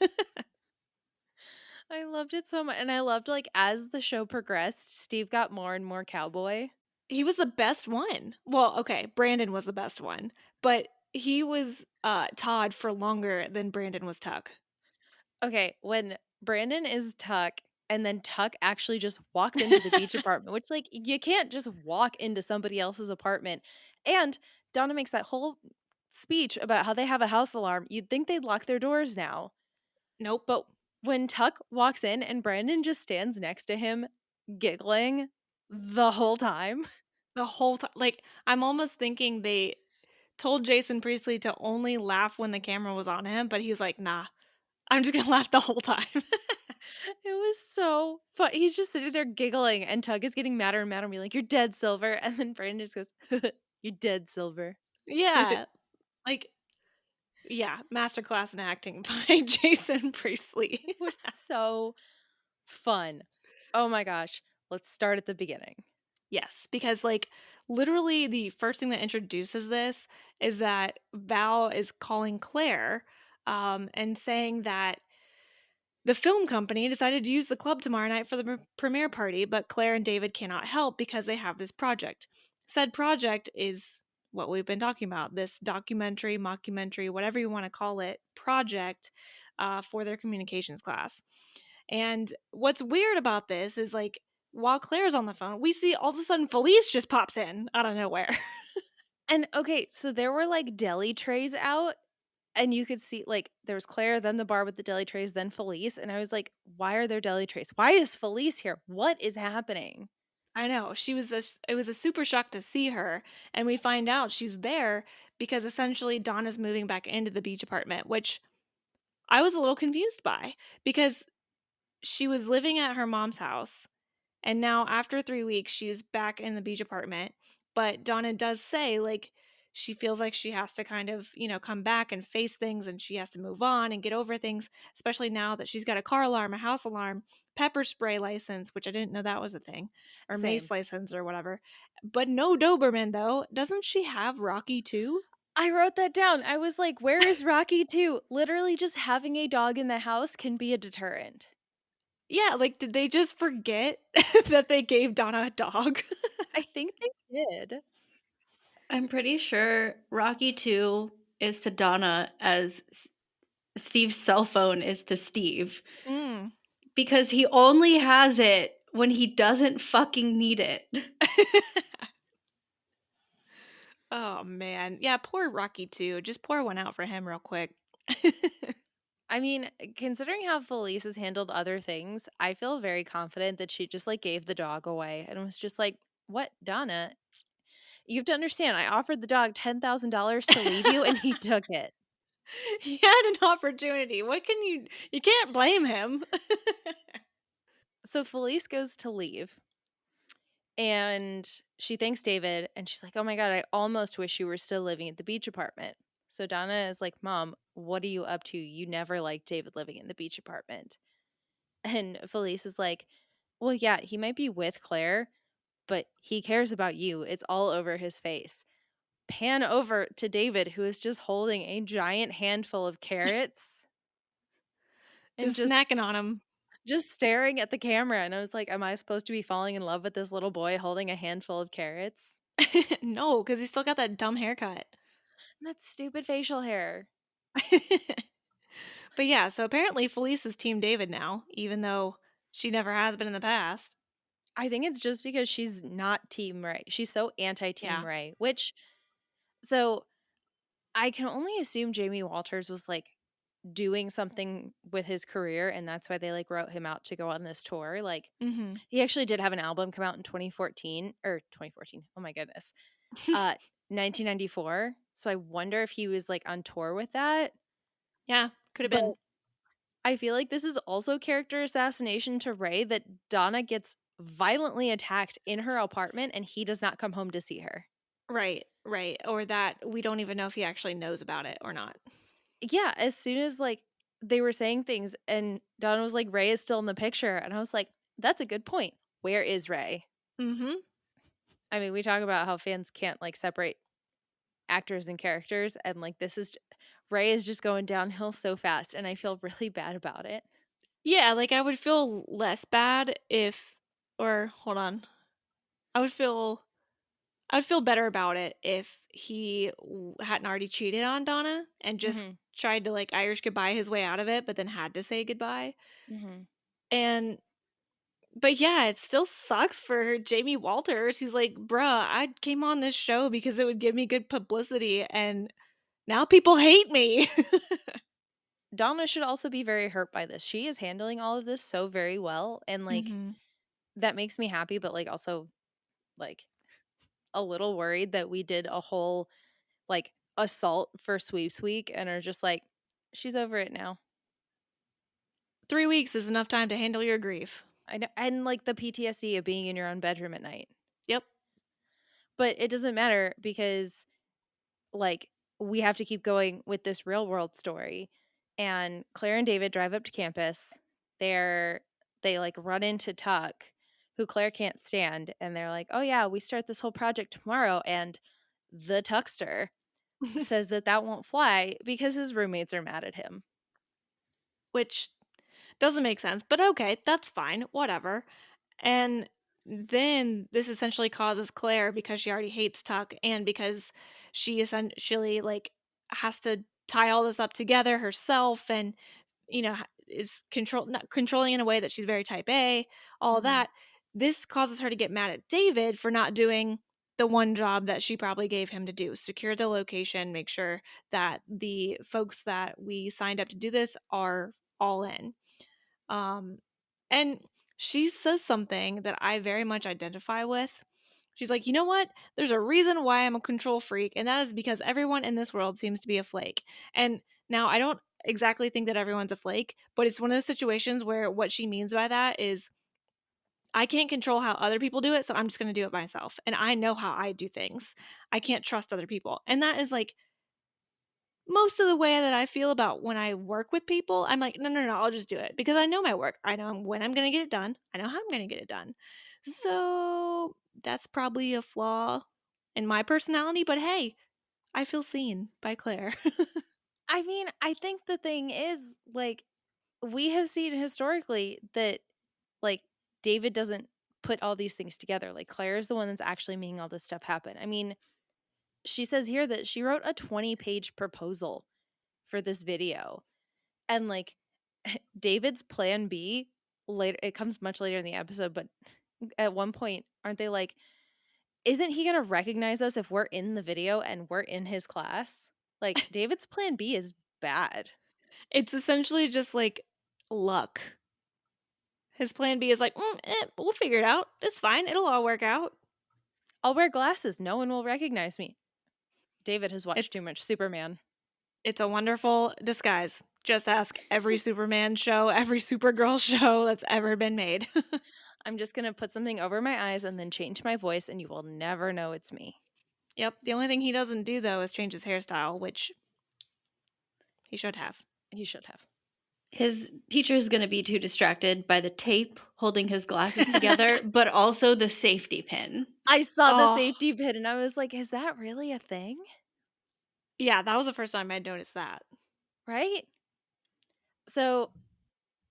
Speaker 1: I loved it so much, and I loved, like, as the show progressed, Steve got more and more cowboy.
Speaker 2: He was the best one. Well, okay, Brandon was the best one, but he was, Todd for longer than Brandon was Tuck.
Speaker 1: Okay, when Brandon is Tuck, and then Tuck actually just walks into the beach apartment, which, like, you can't just walk into somebody else's apartment, and Donna makes that whole speech about how they have a house alarm. You'd think they'd lock their doors now.
Speaker 2: Nope.
Speaker 1: But when Tuck walks in and Brandon just stands next to him giggling the whole time.
Speaker 2: The whole time, like, I'm almost thinking they told Jason Priestley to only laugh when the camera was on him, but he's like, "Nah, I'm just gonna laugh the whole time."
Speaker 1: It was so fun. He's just sitting there giggling, and Tug is getting madder and madder and being like, "You're dead, Silver." And then Brandon just goes, "You're dead, Silver." It
Speaker 2: Yeah, like, yeah, masterclass in acting by Jason Priestley.
Speaker 1: was so fun. Oh my gosh. Let's start at the beginning.
Speaker 2: Yes, because, like, literally the first thing that introduces this is that Val is calling Claire, and saying that the film company decided to use the club tomorrow night for the premiere party, but Claire and David cannot help because they have this project. Said project is what we've been talking about, this documentary, mockumentary, whatever you want to call it, project for their communications class. And what's weird about this is, like, while Claire's on the phone, we see all of a sudden Felice just pops in out of nowhere.
Speaker 1: And okay, so there were like deli trays out, and you could see like there was Claire, then the bar with the deli trays, then Felice. And I was like, why are there deli trays? Why is Felice here? What is happening?
Speaker 2: I know. It was a super shock to see her, and we find out she's there because essentially Donna's moving back into the beach apartment, which I was a little confused by because she was living at her mom's house. And now after 3 weeks, she's back in the beach apartment, but Donna does say, like, she feels like she has to kind of, come back and face things, and she has to move on and get over things, especially now that she's got a car alarm, a house alarm, pepper spray license, which I didn't know that was a thing, or
Speaker 1: Same.
Speaker 2: mace license or whatever. But no Doberman, though. Doesn't she have Rocky too?
Speaker 1: I wrote that down. I was like, where is Rocky too? Literally, just having a dog in the house can be a deterrent.
Speaker 2: Yeah, like, did they just forget that they gave Donna a dog?
Speaker 1: I think they did.
Speaker 3: I'm pretty sure Rocky 2 is to Donna as Steve's cell phone is to Steve,
Speaker 2: Mm.
Speaker 3: because he only has it when he doesn't fucking need it.
Speaker 2: Oh, man. Yeah, poor Rocky too. Just pour one out for him real quick.
Speaker 1: I mean, considering how Felice has handled other things, I feel very confident that she just like gave the dog away and was just like, "What, Donna? You have to understand, I offered the dog $10,000 to leave you and he took it."
Speaker 2: He had an opportunity. What can you can't blame him.
Speaker 1: So Felice goes to leave and she thanks David and she's like, "Oh my God, I almost wish you were still living at the beach apartment." So Donna is like, "Mom, what are you up to? You never liked David living in the beach apartment." And Felice is like, "Well, yeah, he might be with Claire, but he cares about you. It's all over his face." Pan over to David, who is just holding a giant handful of carrots and
Speaker 2: Just snacking on him.
Speaker 1: just staring at the camera. And I was like, am I supposed to be falling in love with this little boy holding a handful of carrots?
Speaker 2: No, because he still got that dumb haircut.
Speaker 1: And that stupid facial hair.
Speaker 2: But yeah, so apparently Felice is Team David now, even though she never has been in the past.
Speaker 1: I think it's just because she's not Team Ray. She's so anti-Team
Speaker 2: Yeah.
Speaker 1: Ray, which, so I can only assume Jamie Walters was like doing something with his career and that's why they like wrote him out to go on this tour. Like
Speaker 2: Mm-hmm.
Speaker 1: he actually did have an album come out in 2014 or 2014. Oh my goodness. 1994. So I wonder if he was like on tour with that.
Speaker 2: Yeah, could have
Speaker 1: But
Speaker 2: been.
Speaker 1: I feel like this is also character assassination to Ray that Donna gets violently attacked in her apartment and he does not come home to see her.
Speaker 2: Right, right. Or that we don't even know if he actually knows about it or not.
Speaker 1: Yeah, as soon as like they were saying things and Donna was like, Ray is still in the picture. And I was like, that's a good point. Where is Ray?
Speaker 2: Mm-hmm.
Speaker 1: I mean, we talk about how fans can't like separate actors and characters. And like this is Ray is just going downhill so fast. And I feel really bad about it.
Speaker 2: Yeah, like I would feel less bad if, or hold on, I would feel, I would feel better about it if he hadn't already cheated on Donna and just
Speaker 1: Mm-hmm.
Speaker 2: tried to like Irish goodbye his way out of it, but then had to say goodbye.
Speaker 1: Mm-hmm.
Speaker 2: And but yeah, it still sucks for Jamie Walters. He's like, bruh, I came on this show because it would give me good publicity, and now people hate me.
Speaker 1: Donna should also be very hurt by this. She is handling all of this so very well. And like
Speaker 2: Mm-hmm.
Speaker 1: that makes me happy, but like also like a little worried that we did a whole like assault for sweeps week and are just like, she's over it now.
Speaker 2: 3 weeks is enough time to handle your grief.
Speaker 1: I know, and like the PTSD of being in your own bedroom at night.
Speaker 2: Yep.
Speaker 1: But it doesn't matter because like we have to keep going with this real world story. And Claire and David drive up to campus. They like run into Tuck, who Claire can't stand, and they're like, "Oh yeah, we start this whole project tomorrow." And the Tuckster says that that won't fly because his roommates are mad at him.
Speaker 2: Which doesn't make sense, but okay, that's fine, whatever. And then this essentially causes Claire, because she already hates Tuck and because she essentially like has to tie all this up together herself, and is not controlling in a way that she's very type A, all
Speaker 1: Mm-hmm.
Speaker 2: that. This causes her to get mad at David for not doing the one job that she probably gave him to do: secure the location, make sure that the folks that we signed up to do this are all in. Um, and she says something that I very much identify with. She's like, you know what? There's a reason why I'm a control freak, and that is because everyone in this world seems to be a flake. And now I don't exactly think that everyone's a flake, but it's one of those situations where what she means by that is I can't control how other people do it, so I'm just going to do it myself. And I know how I do things. I can't trust other people. And that is like most of the way that I feel about when I work with people. I'm like, no, no, no, I'll just do it because I know my work. I know when I'm going to get it done. I know how I'm going to get it done. So that's probably a flaw in my personality, but hey, I feel seen by Claire.
Speaker 1: I mean, I think the thing is like we have seen historically that like David doesn't put all these things together. Like Claire is the one that's actually making all this stuff happen. I mean, she says here that she wrote a 20-page proposal for this video. And like David's plan B later, it comes much later in the episode, but at one point, aren't they like, isn't he going to recognize us if we're in the video and we're in his class? Like, David's plan B is bad.
Speaker 2: It's essentially just like luck. His plan B is like, we'll figure it out. It's fine. It'll all work out.
Speaker 1: I'll wear glasses. No one will recognize me. David has watched too
Speaker 2: It's
Speaker 1: much Superman.
Speaker 2: it's a wonderful disguise. Just ask every Superman show, every Supergirl show that's ever been made.
Speaker 1: I'm just going to put something over my eyes and then change my voice, and you will never know it's me.
Speaker 2: Yep. The only thing he doesn't do, though, is change his hairstyle, which he should have.
Speaker 1: He should have.
Speaker 3: His teacher is going to be too distracted by the tape holding his glasses together, but also the safety pin.
Speaker 1: I saw the
Speaker 2: Oh.
Speaker 1: safety pin, and I was like, is that really a thing?
Speaker 2: Yeah, that was the first time I'd noticed that.
Speaker 1: Right? So,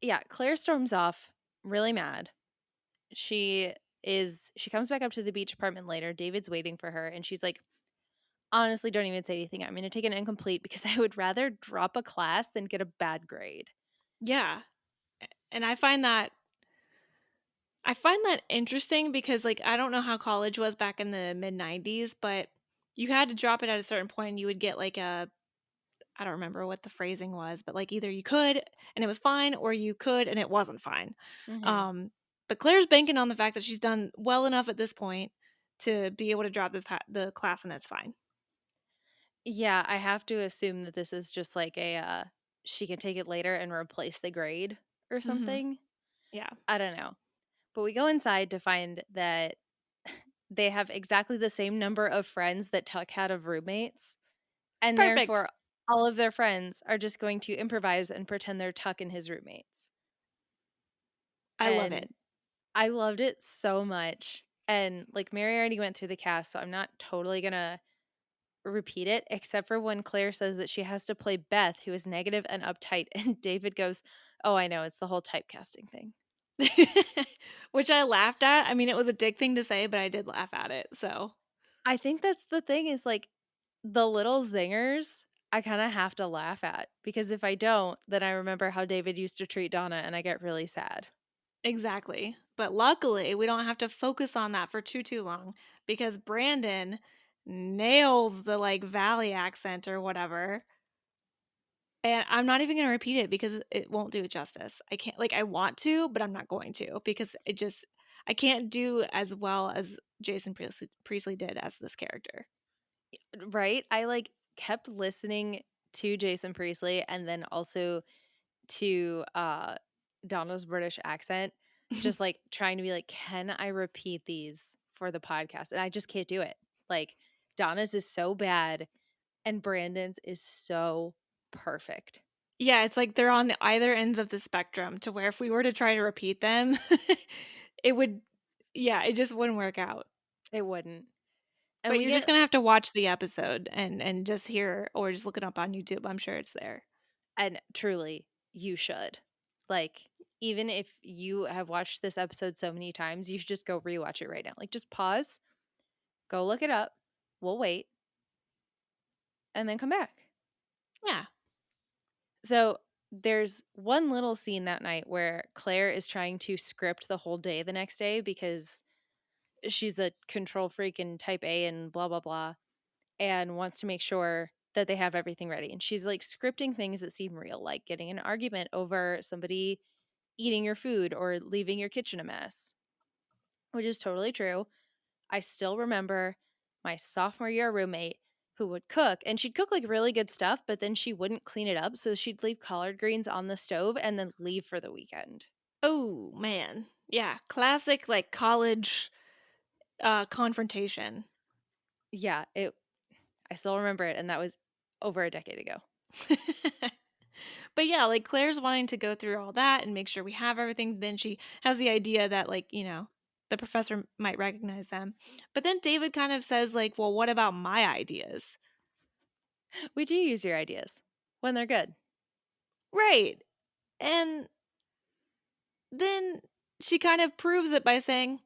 Speaker 1: yeah, Claire storms off really mad. She comes back up to the beach apartment later. David's waiting for her, and she's like, honestly, don't even say anything. I'm going to take an incomplete because I would rather drop a class than get a bad grade.
Speaker 2: Yeah. And I find that interesting because, like, I don't know how college was back in the mid 90s, but you had to drop it at a certain point and you would get like I don't remember what the phrasing was, but like either you could and it was fine or you could and it wasn't fine.
Speaker 1: Mm-hmm.
Speaker 2: But Claire's banking on the fact that she's done well enough at this point to be able to drop the class and it's fine.
Speaker 1: Yeah, I have to assume that this is just like she can take it later and replace the grade or
Speaker 2: Mm-hmm.
Speaker 1: something.
Speaker 2: Yeah.
Speaker 1: I don't know. But we go inside to find that they have exactly the same number of friends that Tuck had of roommates. And
Speaker 2: Perfect.
Speaker 1: therefore, all of their friends are just going to improvise and pretend they're Tuck and his roommates.
Speaker 2: I love
Speaker 1: And
Speaker 2: it.
Speaker 1: I loved it so much. And like Mary already went through the cast, so I'm not totally going to repeat it, except for when Claire says that she has to play Beth, who is negative and uptight. And David goes, oh, I know. It's the whole typecasting thing.
Speaker 2: Which I laughed at. I mean, it was a dick thing to say, but I did laugh at it. So
Speaker 1: I think that's the thing is like the little zingers I kind of have to laugh at because if I don't, then I remember how David used to treat Donna and I get really sad.
Speaker 2: exactly. But luckily, we don't have to focus on that for too long because Brandon nails the like Valley accent or whatever. And I'm not even going to repeat it because it won't do it justice. I can't, like, I want to, but I'm not going to because I can't do as well as Jason Priestley did as this character.
Speaker 1: Right? I like kept listening to Jason Priestley and then also to Donna's British accent, just like trying to be like, can I repeat these for the podcast? And I just can't do it. Like Donna's is so bad and Brandon's is so perfect.
Speaker 2: Yeah, it's like they're on either ends of the spectrum to where if we were to try to repeat them, it would, yeah, it just wouldn't work out.
Speaker 1: It wouldn't. And
Speaker 2: But
Speaker 1: we
Speaker 2: you're just
Speaker 1: get
Speaker 2: going to have to watch the episode and just hear or just look it up on YouTube. I'm sure it's there.
Speaker 1: and truly, you should. Like, even if you have watched this episode so many times, you should just go rewatch it right now. Like, just pause, go look it up. We'll wait, and then come back.
Speaker 2: Yeah.
Speaker 1: So, there's one little scene that night where Claire is trying to script the whole day the next day because she's a control freak and type A and blah, blah, blah, and wants to make sure that they have everything ready. And she's like scripting things that seem real, like getting an argument over somebody eating your food or leaving your kitchen a mess, which is totally true. I still remember my sophomore year roommate who would cook and she'd cook like really good stuff, but then she wouldn't clean it up. So she'd leave collard greens on the stove and then leave for the weekend.
Speaker 2: Oh, man. Yeah. Classic, like, college confrontation.
Speaker 1: Yeah, I still remember it. And that was over a decade ago.
Speaker 2: But yeah, like Claire's wanting to go through all that and make sure we have everything. Then she has the idea that, like, the professor might recognize them. But then David kind of says, like, well, what about my ideas?
Speaker 1: We do use your ideas when they're good.
Speaker 2: Right. And then she kind of proves it by saying,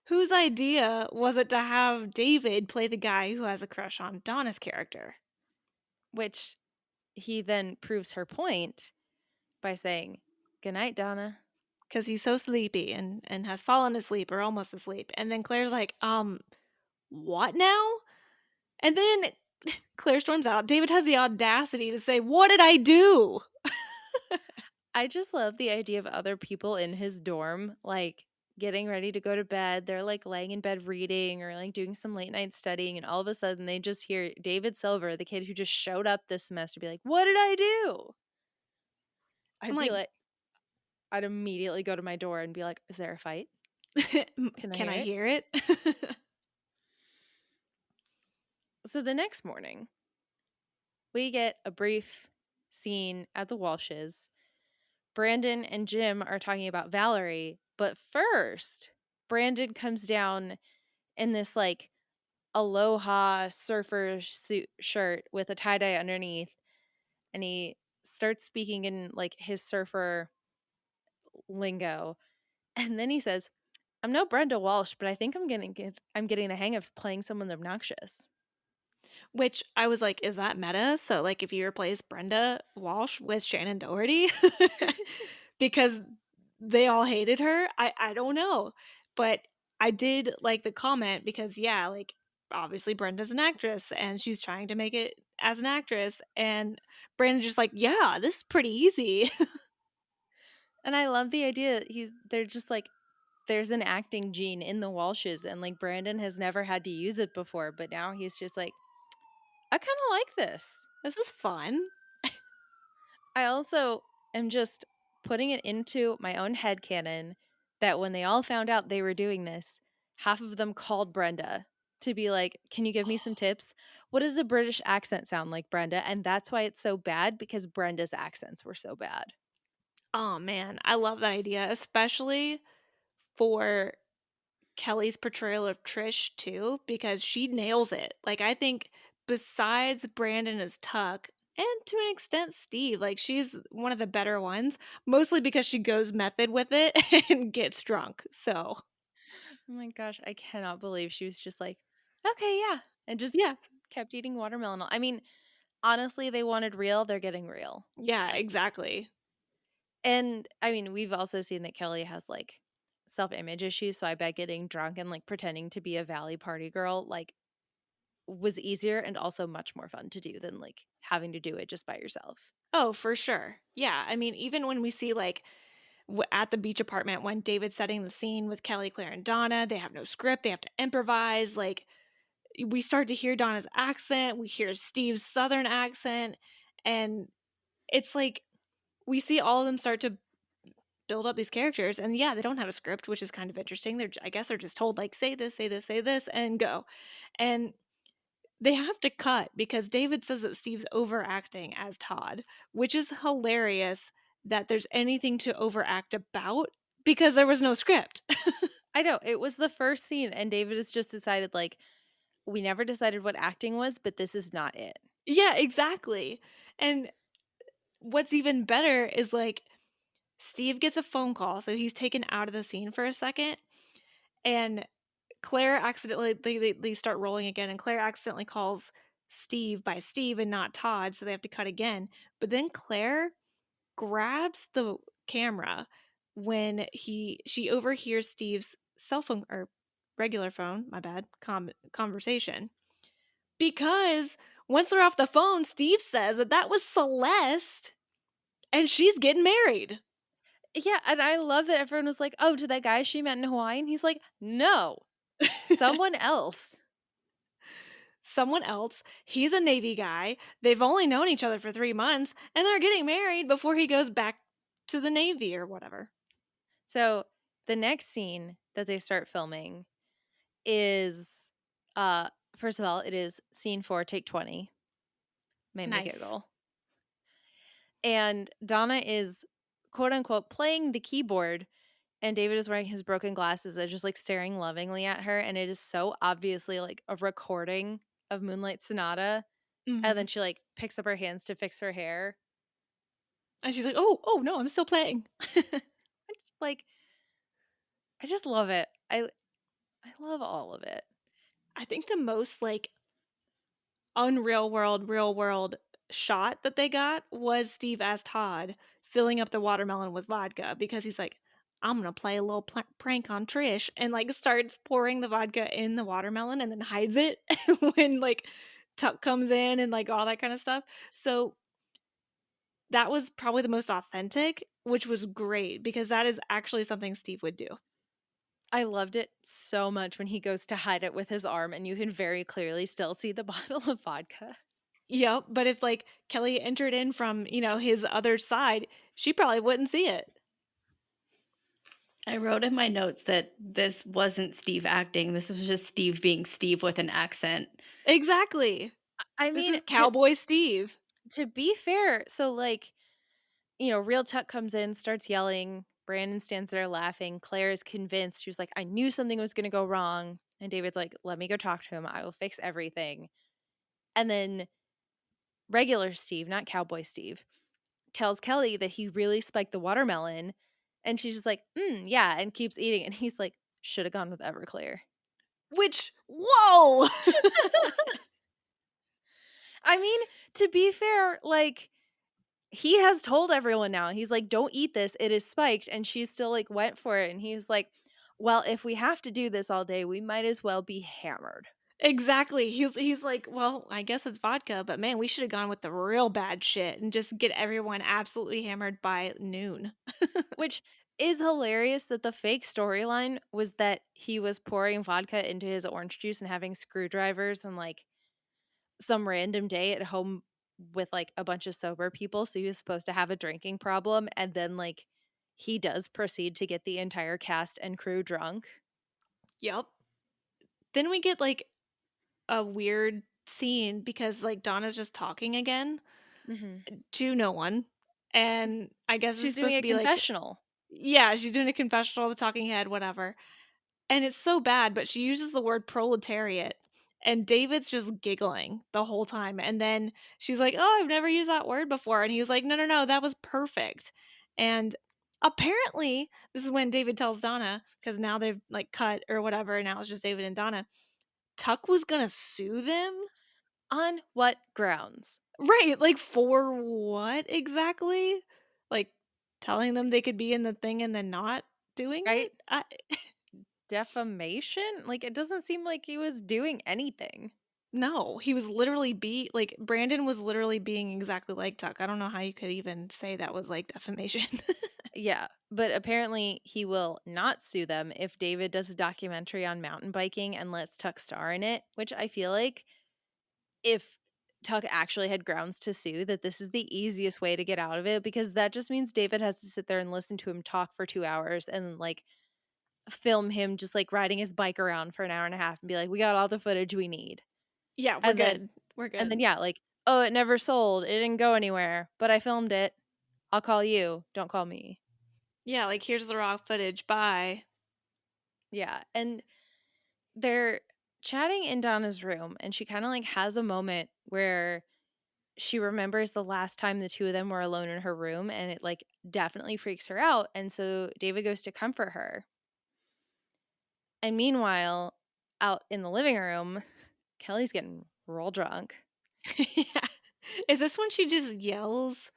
Speaker 2: Whose idea was it to have David play the guy who has a crush on Donna's character?
Speaker 1: Which he then proves her point by saying, "Good night, Donna."
Speaker 2: Because he's so sleepy and has fallen asleep or almost asleep. And then Claire's like, what now? And then Claire storms out. David has the audacity to say, what did I do?
Speaker 1: I just love the idea of other people in his dorm, like getting ready to go to bed. They're like laying in bed reading or like doing some late night studying, and all of a sudden they just hear David Silver, the kid who just showed up this semester, be like, "What did I do?"
Speaker 2: I'm
Speaker 1: I'd be
Speaker 2: like,
Speaker 1: like, I'd immediately go to my door and be like, "Is there a fight? Can I
Speaker 2: can
Speaker 1: hear
Speaker 2: I
Speaker 1: it?"
Speaker 2: hear it?
Speaker 1: So the next morning, we get a brief scene at the Walshes. Brandon and Jim are talking about Valerie, but first, Brandon comes down in this like aloha surfer suit shirt with a tie-dye underneath, and he starts speaking in like his surfer lingo, and then he says, "I'm no Brenda Walsh, but I think I'm getting the hang of playing someone obnoxious."
Speaker 2: Which I was like, is that meta? So, like, if you replace Brenda Walsh with Shannon Doherty, because they all hated her, I don't know. But I did like the comment because, yeah, like, obviously Brenda's an actress and she's trying to make it as an actress. And Brandon's just like, yeah, this is pretty easy.
Speaker 1: And I love the idea that they're just like, there's an acting gene in the Walshes, and like Brandon has never had to use it before, but now he's just like, I kind of like this.
Speaker 2: This is fun.
Speaker 1: I also am just putting it into my own headcanon that when they all found out they were doing this, half of them called Brenda to be like, "Can you give me some tips? What does a British accent sound like, Brenda?" And that's why it's so bad, because Brenda's accents were so bad.
Speaker 2: Oh, man. I love that idea, especially for Kelly's portrayal of Trish too, because she nails it. Like, I think besides Brandon as Tuck, and to an extent Steve, like, she's one of the better ones, mostly because she goes method with it and gets drunk. So,
Speaker 1: Oh my gosh, I cannot believe she was just like, "Okay, yeah," and just
Speaker 2: yeah.
Speaker 1: kept eating watermelon. I mean, honestly, they wanted real, they're getting real.
Speaker 2: Yeah,
Speaker 1: Like,
Speaker 2: exactly.
Speaker 1: and I mean, we've also seen that Kelly has like self-image issues, so I bet getting drunk and like pretending to be a Valley party girl like was easier and also much more fun to do than like having to do it just by yourself.
Speaker 2: Oh, for sure. Yeah, I mean, even when we see, like, at the beach apartment when David's setting the scene with Kelly, Claire, and Donna, they have no script, they have to improvise, like, we start to hear Donna's accent, we hear Steve's southern accent, and it's like we see all of them start to build up these characters, and yeah, they don't have a script, which is kind of interesting. I guess they're just told, like, say this, say this, say this, and go. And they have to cut because David says that Steve's overacting as Todd, which is hilarious that there's anything to overact about because there was no script.
Speaker 1: I know, it was the first scene and David has just decided like we never decided what acting was, but this is not it.
Speaker 2: Yeah, exactly. And what's even better is, like, Steve gets a phone call, so he's taken out of the scene for a second, and Claire accidentally they start rolling again, and Claire accidentally calls Steve by Steve and not Todd, so they have to cut again. But then Claire grabs the camera when she overhears Steve's cell phone or regular phone, my bad, conversation. Because once they're off the phone, Steve says that that was Celeste and she's getting married.
Speaker 1: Yeah, and I love that everyone was like, "Oh, to that guy she met in Hawaii?" And he's like, "No, someone else."
Speaker 2: Someone else. He's a Navy guy. They've only known each other for 3 months and they're getting married before he goes back to the Navy or whatever.
Speaker 1: So, the next scene that they start filming is uh first of all, it is scene 4, take 20. Made me
Speaker 2: Nice.
Speaker 1: giggle. And Donna is quote unquote playing the keyboard, and David is wearing his broken glasses and just like staring lovingly at her, and it is so obviously like a recording of Moonlight Sonata. And then
Speaker 2: Mhm.
Speaker 1: she like picks up her hands to fix her hair.
Speaker 2: And she's like, "Oh, no, I'm still playing."
Speaker 1: I just like I just love it. love all of it.
Speaker 2: I think the most, like, unreal world, real world shot that they got was Steve as Todd filling up the watermelon with vodka because he's like, I'm gonna play a little prank on Trish, and like starts pouring the vodka in the watermelon and then hides it when like Tuck comes in and like all that kind of stuff. So that was probably the most authentic, which was great because that is actually something Steve would do.
Speaker 1: I loved it so much when he goes to hide it with his arm and you can very clearly still see the bottle of vodka.
Speaker 2: Yep, but if like Kelly entered in from, his other side, she probably wouldn't see it.
Speaker 3: I wrote in my notes that this wasn't Steve acting. This was just Steve being Steve with an accent.
Speaker 2: Exactly.
Speaker 1: I
Speaker 2: This
Speaker 1: mean,
Speaker 2: is Cowboy Steve.
Speaker 1: to be fair, so like, real Tuck comes in, starts yelling. Brandon stands there laughing. Claire is convinced. She was like, I knew something was going to go wrong. And David's like, let me go talk to him. I will fix everything. And then regular Steve, not Cowboy Steve, tells Kelly that he really spiked the watermelon. And she's just like, yeah, and keeps eating. And he's like, should have gone with Everclear.
Speaker 2: Which, whoa!
Speaker 1: I mean, to be fair, like, he has told everyone now. He's like, don't eat this. It is spiked. And she still like went for it. And he's like, well, if we have to do this all day, we might as well be hammered.
Speaker 2: Exactly. He's like, well, I guess it's vodka, but man, we should have gone with the real bad shit and just get everyone absolutely hammered by noon.
Speaker 1: Which is hilarious that the fake storyline was that he was pouring vodka into his orange juice and having screwdrivers and like some random day at home with like a bunch of sober people. So he was supposed to have a drinking problem. And then like he does proceed to get the entire cast and crew drunk.
Speaker 2: Yep. Then we get like a weird scene because like Donna's just talking again
Speaker 1: Mm-hmm.
Speaker 2: to no one. And I guess it's
Speaker 1: She's doing
Speaker 2: supposed to
Speaker 1: a
Speaker 2: be like,
Speaker 1: confessional.
Speaker 2: yeah, she's doing a confessional, the talking head, whatever. And it's so bad, but she uses the word proletariat. And David's just giggling the whole time. And then she's like, oh, I've never used that word before. And he was like, no, no, no, that was perfect. And apparently, this is when David tells Donna, because now they've like cut or whatever. And now it's just David and Donna. Tuck was going to sue them.
Speaker 1: On what grounds?
Speaker 2: Right. Like, for what exactly? Like, telling them they could be in the thing and then not doing
Speaker 1: Right?
Speaker 2: it?
Speaker 1: Defamation? Like, it doesn't seem like he was doing anything.
Speaker 2: No, he was literally like, Brandon was literally being exactly like Tuck. I don't know how you could even say that was like defamation.
Speaker 1: Yeah, but apparently he will not sue them if David does a documentary on mountain biking and lets Tuck star in it, which I feel like if Tuck actually had grounds to sue, that this is the easiest way to get out of it because that just means David has to sit there and listen to him talk for 2 hours and like film him just like riding his bike around for an hour and a half and be like, we got all the footage we need.
Speaker 2: Yeah, we're
Speaker 1: And then
Speaker 2: good. We're
Speaker 1: And then,
Speaker 2: good.
Speaker 1: yeah, like, "Oh, it never sold. It didn't go anywhere, but I filmed it. I'll call you. Don't call me."
Speaker 2: Yeah, like, here's the raw footage. Bye.
Speaker 1: Yeah, and they're chatting in Donna's room, and she kinda, like, has a moment where she remembers the last time the 2 of them were alone in her room, and it, like, definitely freaks her out, and so David goes to comfort her. And meanwhile, out in the living room, Kelly's getting real drunk.
Speaker 2: Yeah. Is this when she just yells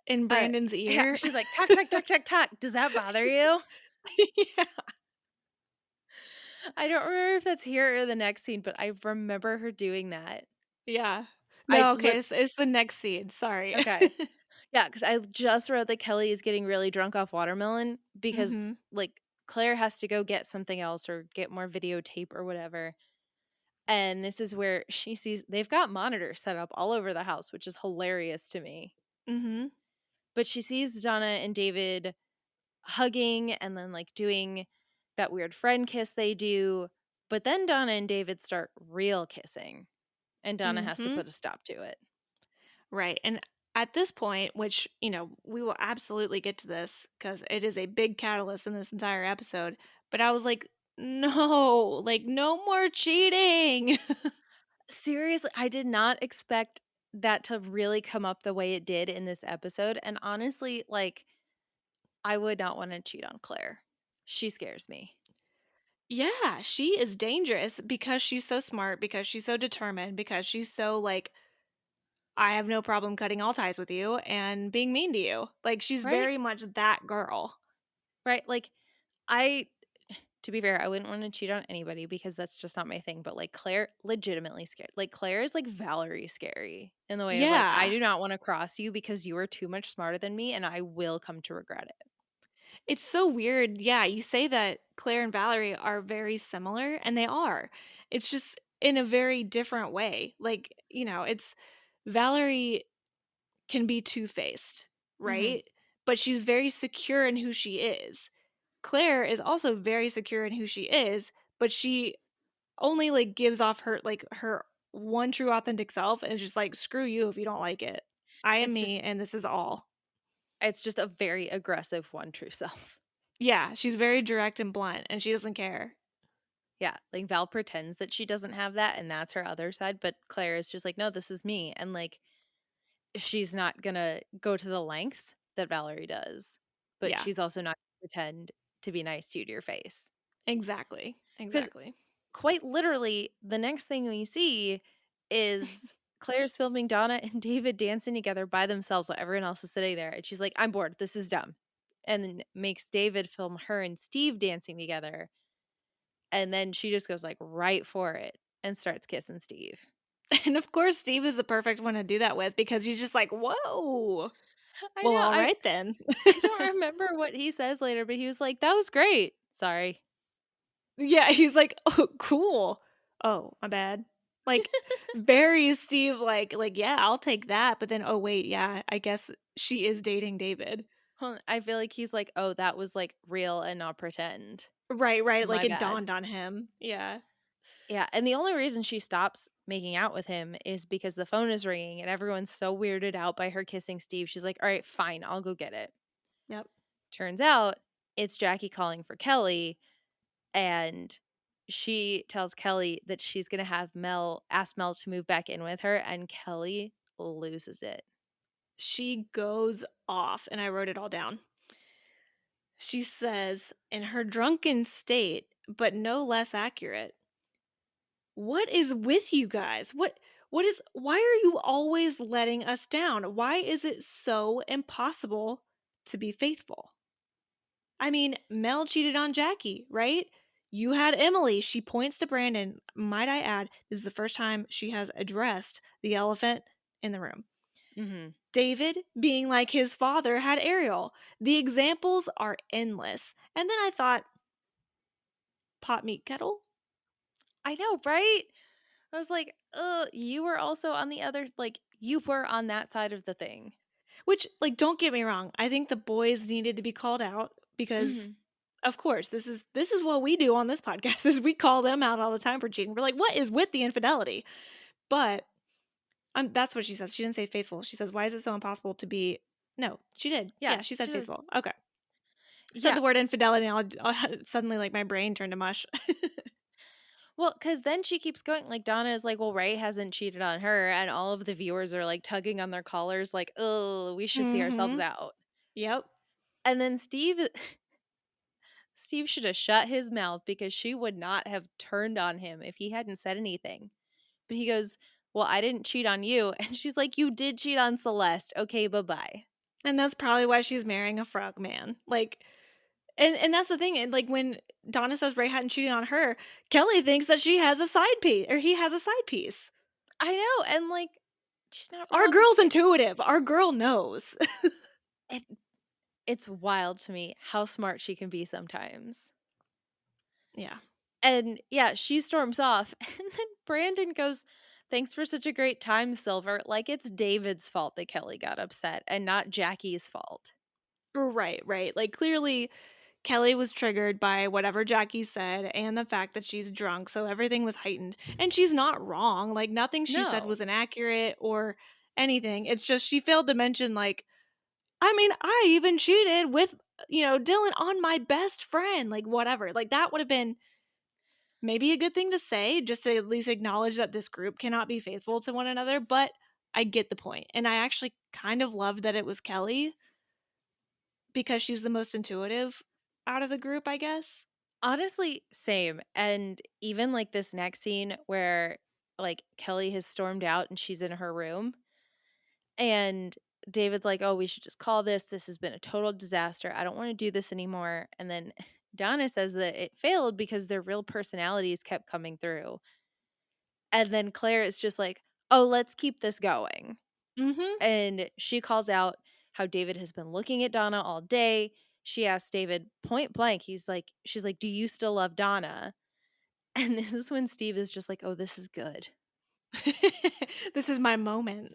Speaker 2: in
Speaker 1: Uh,
Speaker 2: Brandon's
Speaker 1: yeah,
Speaker 2: ear?
Speaker 1: she's like, "Talk, talk, talk, talk, talk. Does that bother you?"
Speaker 2: Yeah.
Speaker 1: I don't remember if that's here or the next scene, but I remember her doing that.
Speaker 2: Yeah.
Speaker 1: I
Speaker 2: No, okay,
Speaker 1: lit
Speaker 2: it's the next scene, sorry.
Speaker 1: Okay. Yeah, because I just wrote that Kelly is getting really drunk off watermelon because,
Speaker 2: Mhm.
Speaker 1: like, Claire has to go get something else or get more videotape or whatever, and this is where she sees they've got monitors set up all over the house, which is hilarious to me,
Speaker 2: Mhm.
Speaker 1: but she sees Donna and David hugging and then, like, doing that weird friend kiss they do, but then Donna and David start real kissing. And Donna has to
Speaker 2: Mhm.
Speaker 1: put a stop to it.
Speaker 2: Right. And at this point, which, we will absolutely get to this because it is a big catalyst in this entire episode, but I was like, no, like, no more cheating.
Speaker 1: Seriously, I did not expect that to really come up the way it did in this episode, and honestly, like, I would not wanna cheat on Claire. She scares me.
Speaker 2: Yeah, she is dangerous because she's so smart, because she's so determined, because she's so like, I have no problem cutting all ties with you and being mean to you. Like, she's
Speaker 1: Right?
Speaker 2: very much that girl.
Speaker 1: Right? Like, I to be fair, I wouldn't want to cheat on anybody because that's just not my thing, but, like, Claire legitimately scared. Like, Claire is like Valerie scary in the way of, like, I
Speaker 2: Yeah.
Speaker 1: do not wanna cross you because you are too much smarter than me, and I will come to regret it.
Speaker 2: It's so weird. Yeah, you say that Claire and Valerie are very similar, and they are. It's just in a very different way. Like, it's Valerie can be two-faced,
Speaker 1: Mhm.
Speaker 2: right? But she's very secure in who she is. Claire is also very secure in who she is, but she only like gives off her one true authentic self and is just like, screw you if you don't like it. I am
Speaker 1: It's just
Speaker 2: me and this is all.
Speaker 1: it's just a very aggressive one true self.
Speaker 2: Yeah, she's very direct and blunt and she doesn't care.
Speaker 1: Yeah, like, Val pretends that she doesn't have that, and that's her other side, but Claire is just like, "No, this is me," and, like, she's not gonna go to the lengths that Valerie does, but
Speaker 2: Yeah,
Speaker 1: she's also not gonna pretend to be nice to you to your face.
Speaker 2: exactly.
Speaker 1: Because
Speaker 2: Exactly.
Speaker 1: quite literally, the next thing we see is Claire's filming Donna and David dancing together by themselves while everyone else is sitting there, and she's like, "I'm bored, this is dumb," and then makes David film her and Steve dancing together, and then she just goes, like, right for it and starts kissing Steve.
Speaker 2: And of course, Steve is the perfect one to do that with because he's just like, whoa.
Speaker 1: I
Speaker 2: Well,
Speaker 1: know,
Speaker 2: all
Speaker 1: I
Speaker 2: right then.
Speaker 1: I don't remember what he says later, but he was like, "That was great." Sorry.
Speaker 2: Yeah, he's like, "Oh, cool. Oh, my bad." Like, very Steve, like, "Yeah, I'll take that," but then, "Oh, wait, yeah, I guess she is dating David."
Speaker 1: Huh, I feel like he's like, "Oh, that was, like, real and not pretend.
Speaker 2: Right, right, like,
Speaker 1: My
Speaker 2: it
Speaker 1: bad."
Speaker 2: dawned on him. Yeah.
Speaker 1: Yeah, and the only reason she stops making out with him is because the phone is ringing and everyone's so weirded out by her kissing Steve. She's like, "All right, fine, I'll go get it."
Speaker 2: Yep.
Speaker 1: Turns out it's Jackie calling for Kelly, and she tells Kelly that she's gonna have Mel ask Mel to move back in with her, and Kelly loses it.
Speaker 2: She goes off, and I wrote it all down. She says, in her drunken state, but no less accurate, "What is with you guys? Why are you always letting us down? Why is it so impossible to be faithful?" I mean, Mel cheated on Jackie, right? You had Emily. She points to Brandon. Might I add, this is the first time she has addressed the elephant in the room.
Speaker 1: Mhm.
Speaker 2: David, being like his father, had Ariel. The examples are endless. And then I thought, pot meat kettle?
Speaker 1: I know, right? I was like, you were also on the other like, you were on that side of the thing."
Speaker 2: Which, like, don't get me wrong. I think the boys needed to be called out because
Speaker 1: Mhm.
Speaker 2: of course, this is what we do on this podcast is we call them out all the time for cheating. We're like, what is with the infidelity? But that's what she says. She didn't say faithful. She says, why is it so impossible to be? No, she did.
Speaker 1: Yeah,
Speaker 2: Yeah, she said
Speaker 1: she says
Speaker 2: faithful. Okay. Said
Speaker 1: yeah.
Speaker 2: the word infidelity and suddenly like my brain turned to mush.
Speaker 1: Well, because then she keeps going, like, Donna is like, "Well, Ray hasn't cheated on her," and all of the viewers are, like, tugging on their collars like, "Oh, we should see ourselves
Speaker 2: Mm-hmm.
Speaker 1: out."
Speaker 2: Yep.
Speaker 1: And then Steve should have shut his mouth because she would not have turned on him if he hadn't said anything. But he goes, "Well, I didn't cheat on you." And she's like, "You did cheat on Celeste. Okay, bye-bye."
Speaker 2: And that's probably why she's marrying a frog man. Like, and that's the thing. And like when Donna says Ray hadn't cheated on her, Kelly thinks that she has a side piece or he has a side piece.
Speaker 1: I know, and, like, she's not
Speaker 2: Our
Speaker 1: wrong.
Speaker 2: girl's intuitive. Our girl knows.
Speaker 1: It it's wild to me how smart she can be sometimes.
Speaker 2: Yeah.
Speaker 1: And, yeah, she storms off, and then Brandon goes, "Thanks for such a great time, Silver," like it's David's fault that Kelly got upset and not Jackie's fault.
Speaker 2: Right, right. Like clearly Kelly was triggered by whatever Jackie said and the fact that she's drunk, so everything was heightened. And she's not wrong. Like nothing she said
Speaker 1: No.
Speaker 2: was inaccurate or anything. It's just she failed to mention like I mean, I even cheated with Dylan on my best friend, like whatever. Like that would have been maybe a good thing to say just to at least acknowledge that this group cannot be faithful to one another, but I get the point. And I actually kind of love that it was Kelly because she's the most intuitive out of the group, I guess.
Speaker 1: Honestly, same. And even like this next scene where like Kelly has stormed out and she's in her room and David's like, "Oh, we should just call this. This has been a total disaster. I don't want to do this anymore." And then Donna says that it failed because their real personalities kept coming through. And then Claire is just like, "Oh, let's keep this going."
Speaker 2: Mhm.
Speaker 1: And she calls out how David has been looking at Donna all day. She asks David point blank, she's like, "Do you still love Donna?" And this is when Steve is just like, "Oh, this is good."
Speaker 2: This is my moment.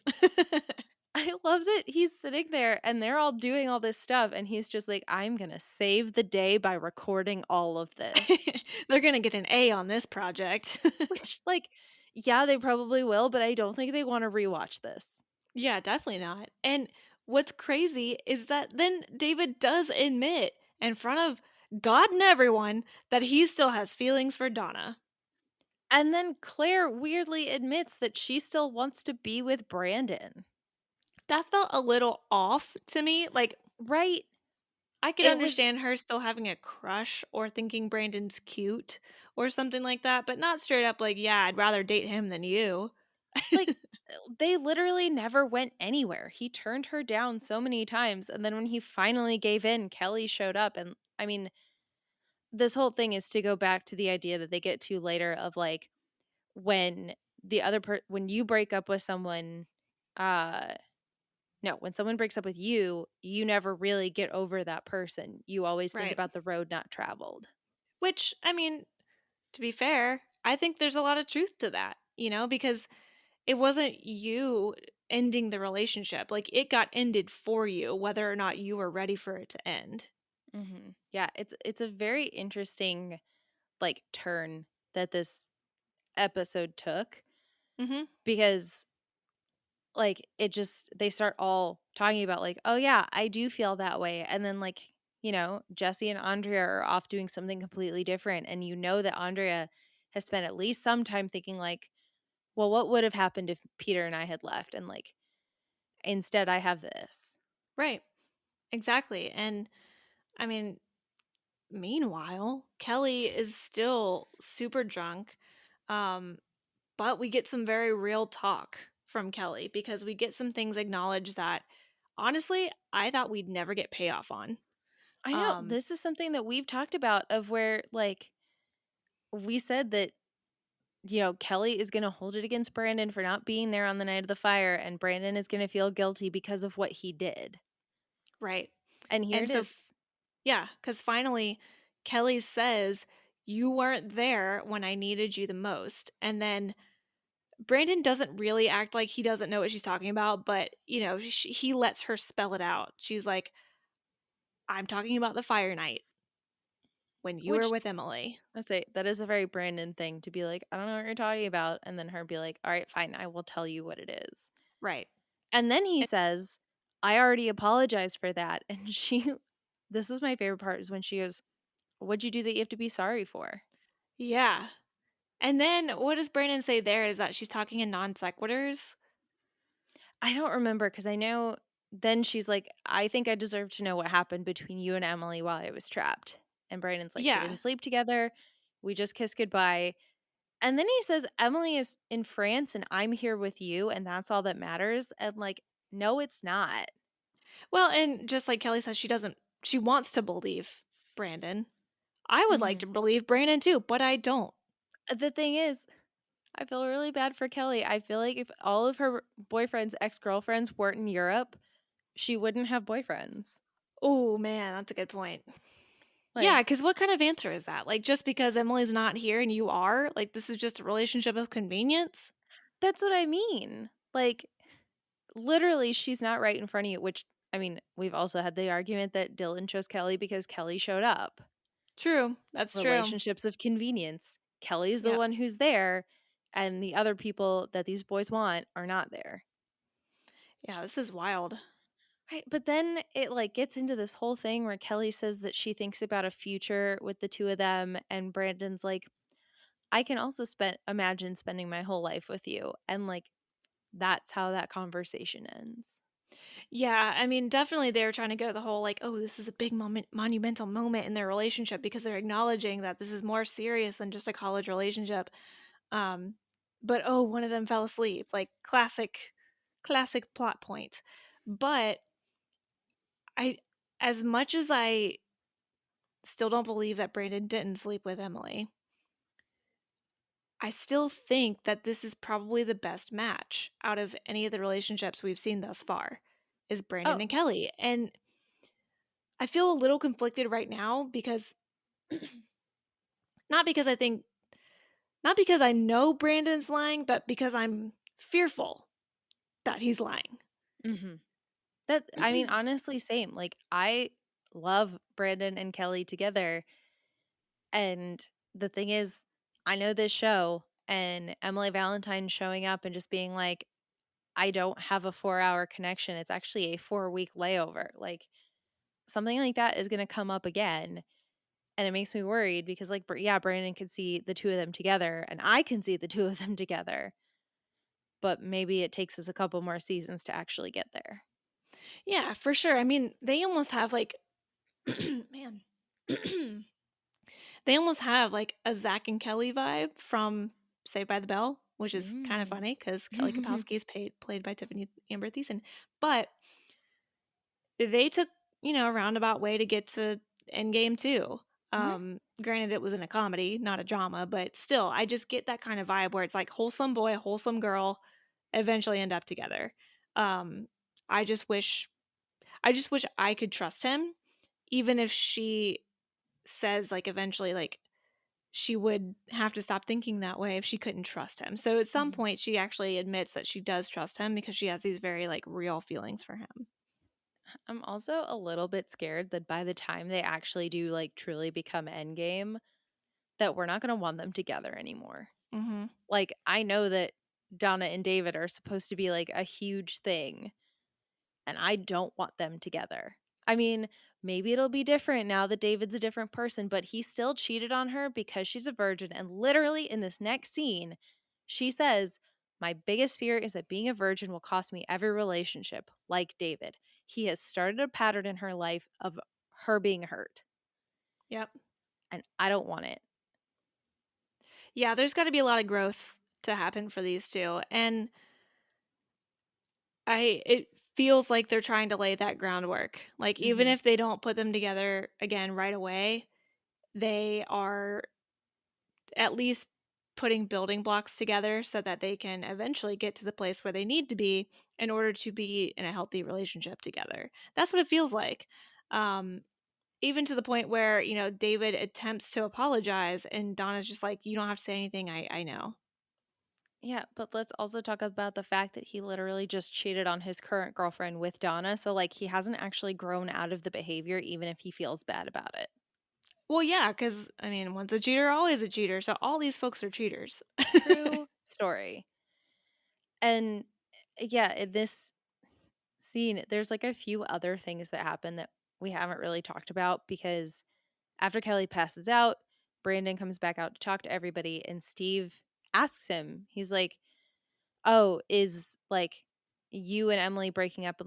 Speaker 1: I love that he's sitting there and they're all doing all this stuff and he's just like, "I'm gonna save the day by recording all of this."
Speaker 2: They're gonna get an A on this project.
Speaker 1: Which, like, yeah, they probably will, but I don't think they wanna rewatch this.
Speaker 2: Yeah, definitely not. And what's crazy is that then David does admit in front of God and everyone that he still has feelings for Donna.
Speaker 1: And then Claire weirdly admits that she still wants to be with Brandon.
Speaker 2: That felt a little off to me. Like,
Speaker 1: Right?
Speaker 2: I could
Speaker 1: It was
Speaker 2: understand her still having a crush or thinking Brandon's cute or something like that, but not straight up like, yeah, I'd rather date him than you.
Speaker 1: like they literally never went anywhere. He turned her down so many times and then when he finally gave in, Kelly showed up and I mean, this whole thing is to go back to the idea that they get to later of like when when you break up with someone uh no, when someone breaks up with you never really get over that person. You always think
Speaker 2: Right.
Speaker 1: about the road not traveled.
Speaker 2: Which, I mean, to be fair, I think there's a lot of truth to that, because it wasn't you ending the relationship. Like, it got ended for you, whether or not you were ready for it to end.
Speaker 1: Yeah, it's a very interesting like turn that this episode took
Speaker 2: Hmm.
Speaker 1: because like it just they start all talking about like, "Oh yeah, I do feel that way." And then like, Jesse and Andrea are off doing something completely different and you know that Andrea has spent at least some time thinking like, "Well, what would have happened if Peter and I had left?" And like, instead I have this.
Speaker 2: Right. Exactly. And I mean, meanwhile, Kelly is still super drunk. Um, but we get some very real talk from Kelly because we get some things acknowledged that honestly, I thought we'd never get payoff on.
Speaker 1: I know
Speaker 2: Um,
Speaker 1: this is something that we've talked about of where like we said that Kelly is going to hold it against Brandon for not being there on the night of the fire and Brandon is going to feel guilty because of what he did.
Speaker 2: right.
Speaker 1: And here
Speaker 2: And
Speaker 1: it
Speaker 2: so,
Speaker 1: is.
Speaker 2: yeah, because finally Kelly says, "You weren't there when I needed you the most." And then Brandon doesn't really act like he doesn't know what she's talking about, but, he lets her spell it out. She's like, "I'm talking about the fire night when you were
Speaker 1: Which
Speaker 2: with Emily."
Speaker 1: I say that is a very Brandon thing to be like, I don't know what you're talking about. And then her be like, all right, fine, I will tell you what it is.
Speaker 2: Right.
Speaker 1: And then he
Speaker 2: And
Speaker 1: says, I already apologized for that. And this was my favorite part is when she goes, what'd you do that you have to be sorry for?
Speaker 2: yeah. And then what does Brandon say there is that she's talking in non sequiturs?
Speaker 1: I don't remember because I know then she's like, I think I deserve to know what happened between you and Emily while I was trapped. And Brandon's like, we
Speaker 2: Yeah.
Speaker 1: didn't sleep together. We just kissed goodbye. And then he says, Emily is in France and I'm here with you. And that's all that matters. And like, no, it's not.
Speaker 2: Well, and just like Kelly says, she wants to believe Brandon. I would like to
Speaker 1: Mhm.
Speaker 2: believe Brandon too, but I don't.
Speaker 1: The thing is, I feel really bad for Kelly. I feel like if all of her boyfriend's ex girlfriends weren't in Europe, she wouldn't have boyfriends.
Speaker 2: Oh, man, that's a good point. Yeah,
Speaker 1: Like,
Speaker 2: because what kind of answer is that? Like, just because Emily's not here and you are? Like, this is just a relationship of convenience?
Speaker 1: that's what I mean. Like, literally, she's not right in front of you, which, I mean, we've also had the argument that Dylan chose Kelly because Kelly showed up.
Speaker 2: True. That's true.
Speaker 1: Relationships of convenience. Kelly's the
Speaker 2: Yep.
Speaker 1: one who's there, and the other people that these boys want are not there.
Speaker 2: Yeah, this is wild.
Speaker 1: Right, but then it like gets into this whole thing where Kelly says that she thinks about a future with the two of them and Brandon's like, I can also imagine spending my whole life with you. And like that's how that conversation ends.
Speaker 2: Yeah, I mean, definitely they were trying to go the whole like, oh, this is a big monumental moment in their relationship because they're acknowledging that this is more serious than just a college relationship. Um, but oh, one of them fell asleep. Like classic plot point. But I as much as I still don't believe that Brandon didn't sleep with Emily, I still think that this is probably the best match out of any of the relationships we've seen thus far is Brandon
Speaker 1: Oh,
Speaker 2: and Kelly. And I feel a little conflicted right now because not because I think not because I know Brandon's lying, but because I'm fearful that he's lying.
Speaker 1: hmm that I mean, honestly, same. Like, I love Brandon and Kelly together, and the thing is, I know this show, and Emily Valentine showing up and just being like, "I don't have a 4-hour connection. It's actually a 4-week layover." Like, something like that is going to come up again, and it makes me worried because, like, yeah, Brandon can see the two of them together, and I can see the two of them together, but maybe it takes us a couple more seasons to actually get there.
Speaker 2: Yeah, for sure. I mean, they almost have like man. They almost have like a Zach and Kelly vibe from Saved by the Bell, which is kind of
Speaker 1: Mm.
Speaker 2: funny because Kelly Kapowski is played by Tiffany Amber Thiessen. But they took, a roundabout way to get to Endgame too.
Speaker 1: Mhm.
Speaker 2: Granted, it was in a comedy, not a drama, but still, I just get that kind of vibe where it's like wholesome boy, wholesome girl, eventually end up together. Um, I just wish, I just wish I could trust him, even if she says like eventually like she would have to stop thinking that way if she couldn't trust him. So at some
Speaker 1: Mhm.
Speaker 2: point she actually admits that she does trust him because she has these very like real feelings for him.
Speaker 1: I'm also a little bit scared that by the time they actually do, like, truly become Endgame, that we're not gonna want them together anymore.
Speaker 2: Mhm.
Speaker 1: Like, I know that Donna and David are supposed to be, like, a huge thing, and I don't want them together. I mean, maybe it'll be different now that David's a different person, but he still cheated on her because she's a virgin, and literally in this next scene, she says, "My biggest fear is that being a virgin will cost me every relationship, like David. He has started a pattern in her life of her being hurt,
Speaker 2: Yep.
Speaker 1: and I don't want it."
Speaker 2: Yeah, there's got to be a lot of growth to happen for these two. And it feels like they're trying to lay that groundwork. Like even
Speaker 1: Mhm.
Speaker 2: if they don't put them together again right away, they are at least putting building blocks together so that they can eventually get to the place where they need to be in order to be in a healthy relationship together. That's what it feels like. Um, Even to the point where, David attempts to apologize and Donna's just like, you don't have to say anything. I know.
Speaker 1: Yeah, but let's also talk about the fact that he literally just cheated on his current girlfriend with Donna, so, like, he hasn't actually grown out of the behavior even if he feels bad about it.
Speaker 2: Well, yeah, because, I mean, once a cheater, always a cheater. So all these folks are cheaters.
Speaker 1: True story. And, yeah, in this scene, there's, like, a few other things that happen that we haven't really talked about because after Kelly passes out, Brandon comes back out to talk to everybody, and Steve asks him, he's like, "Oh, is, like, you and Emily breaking up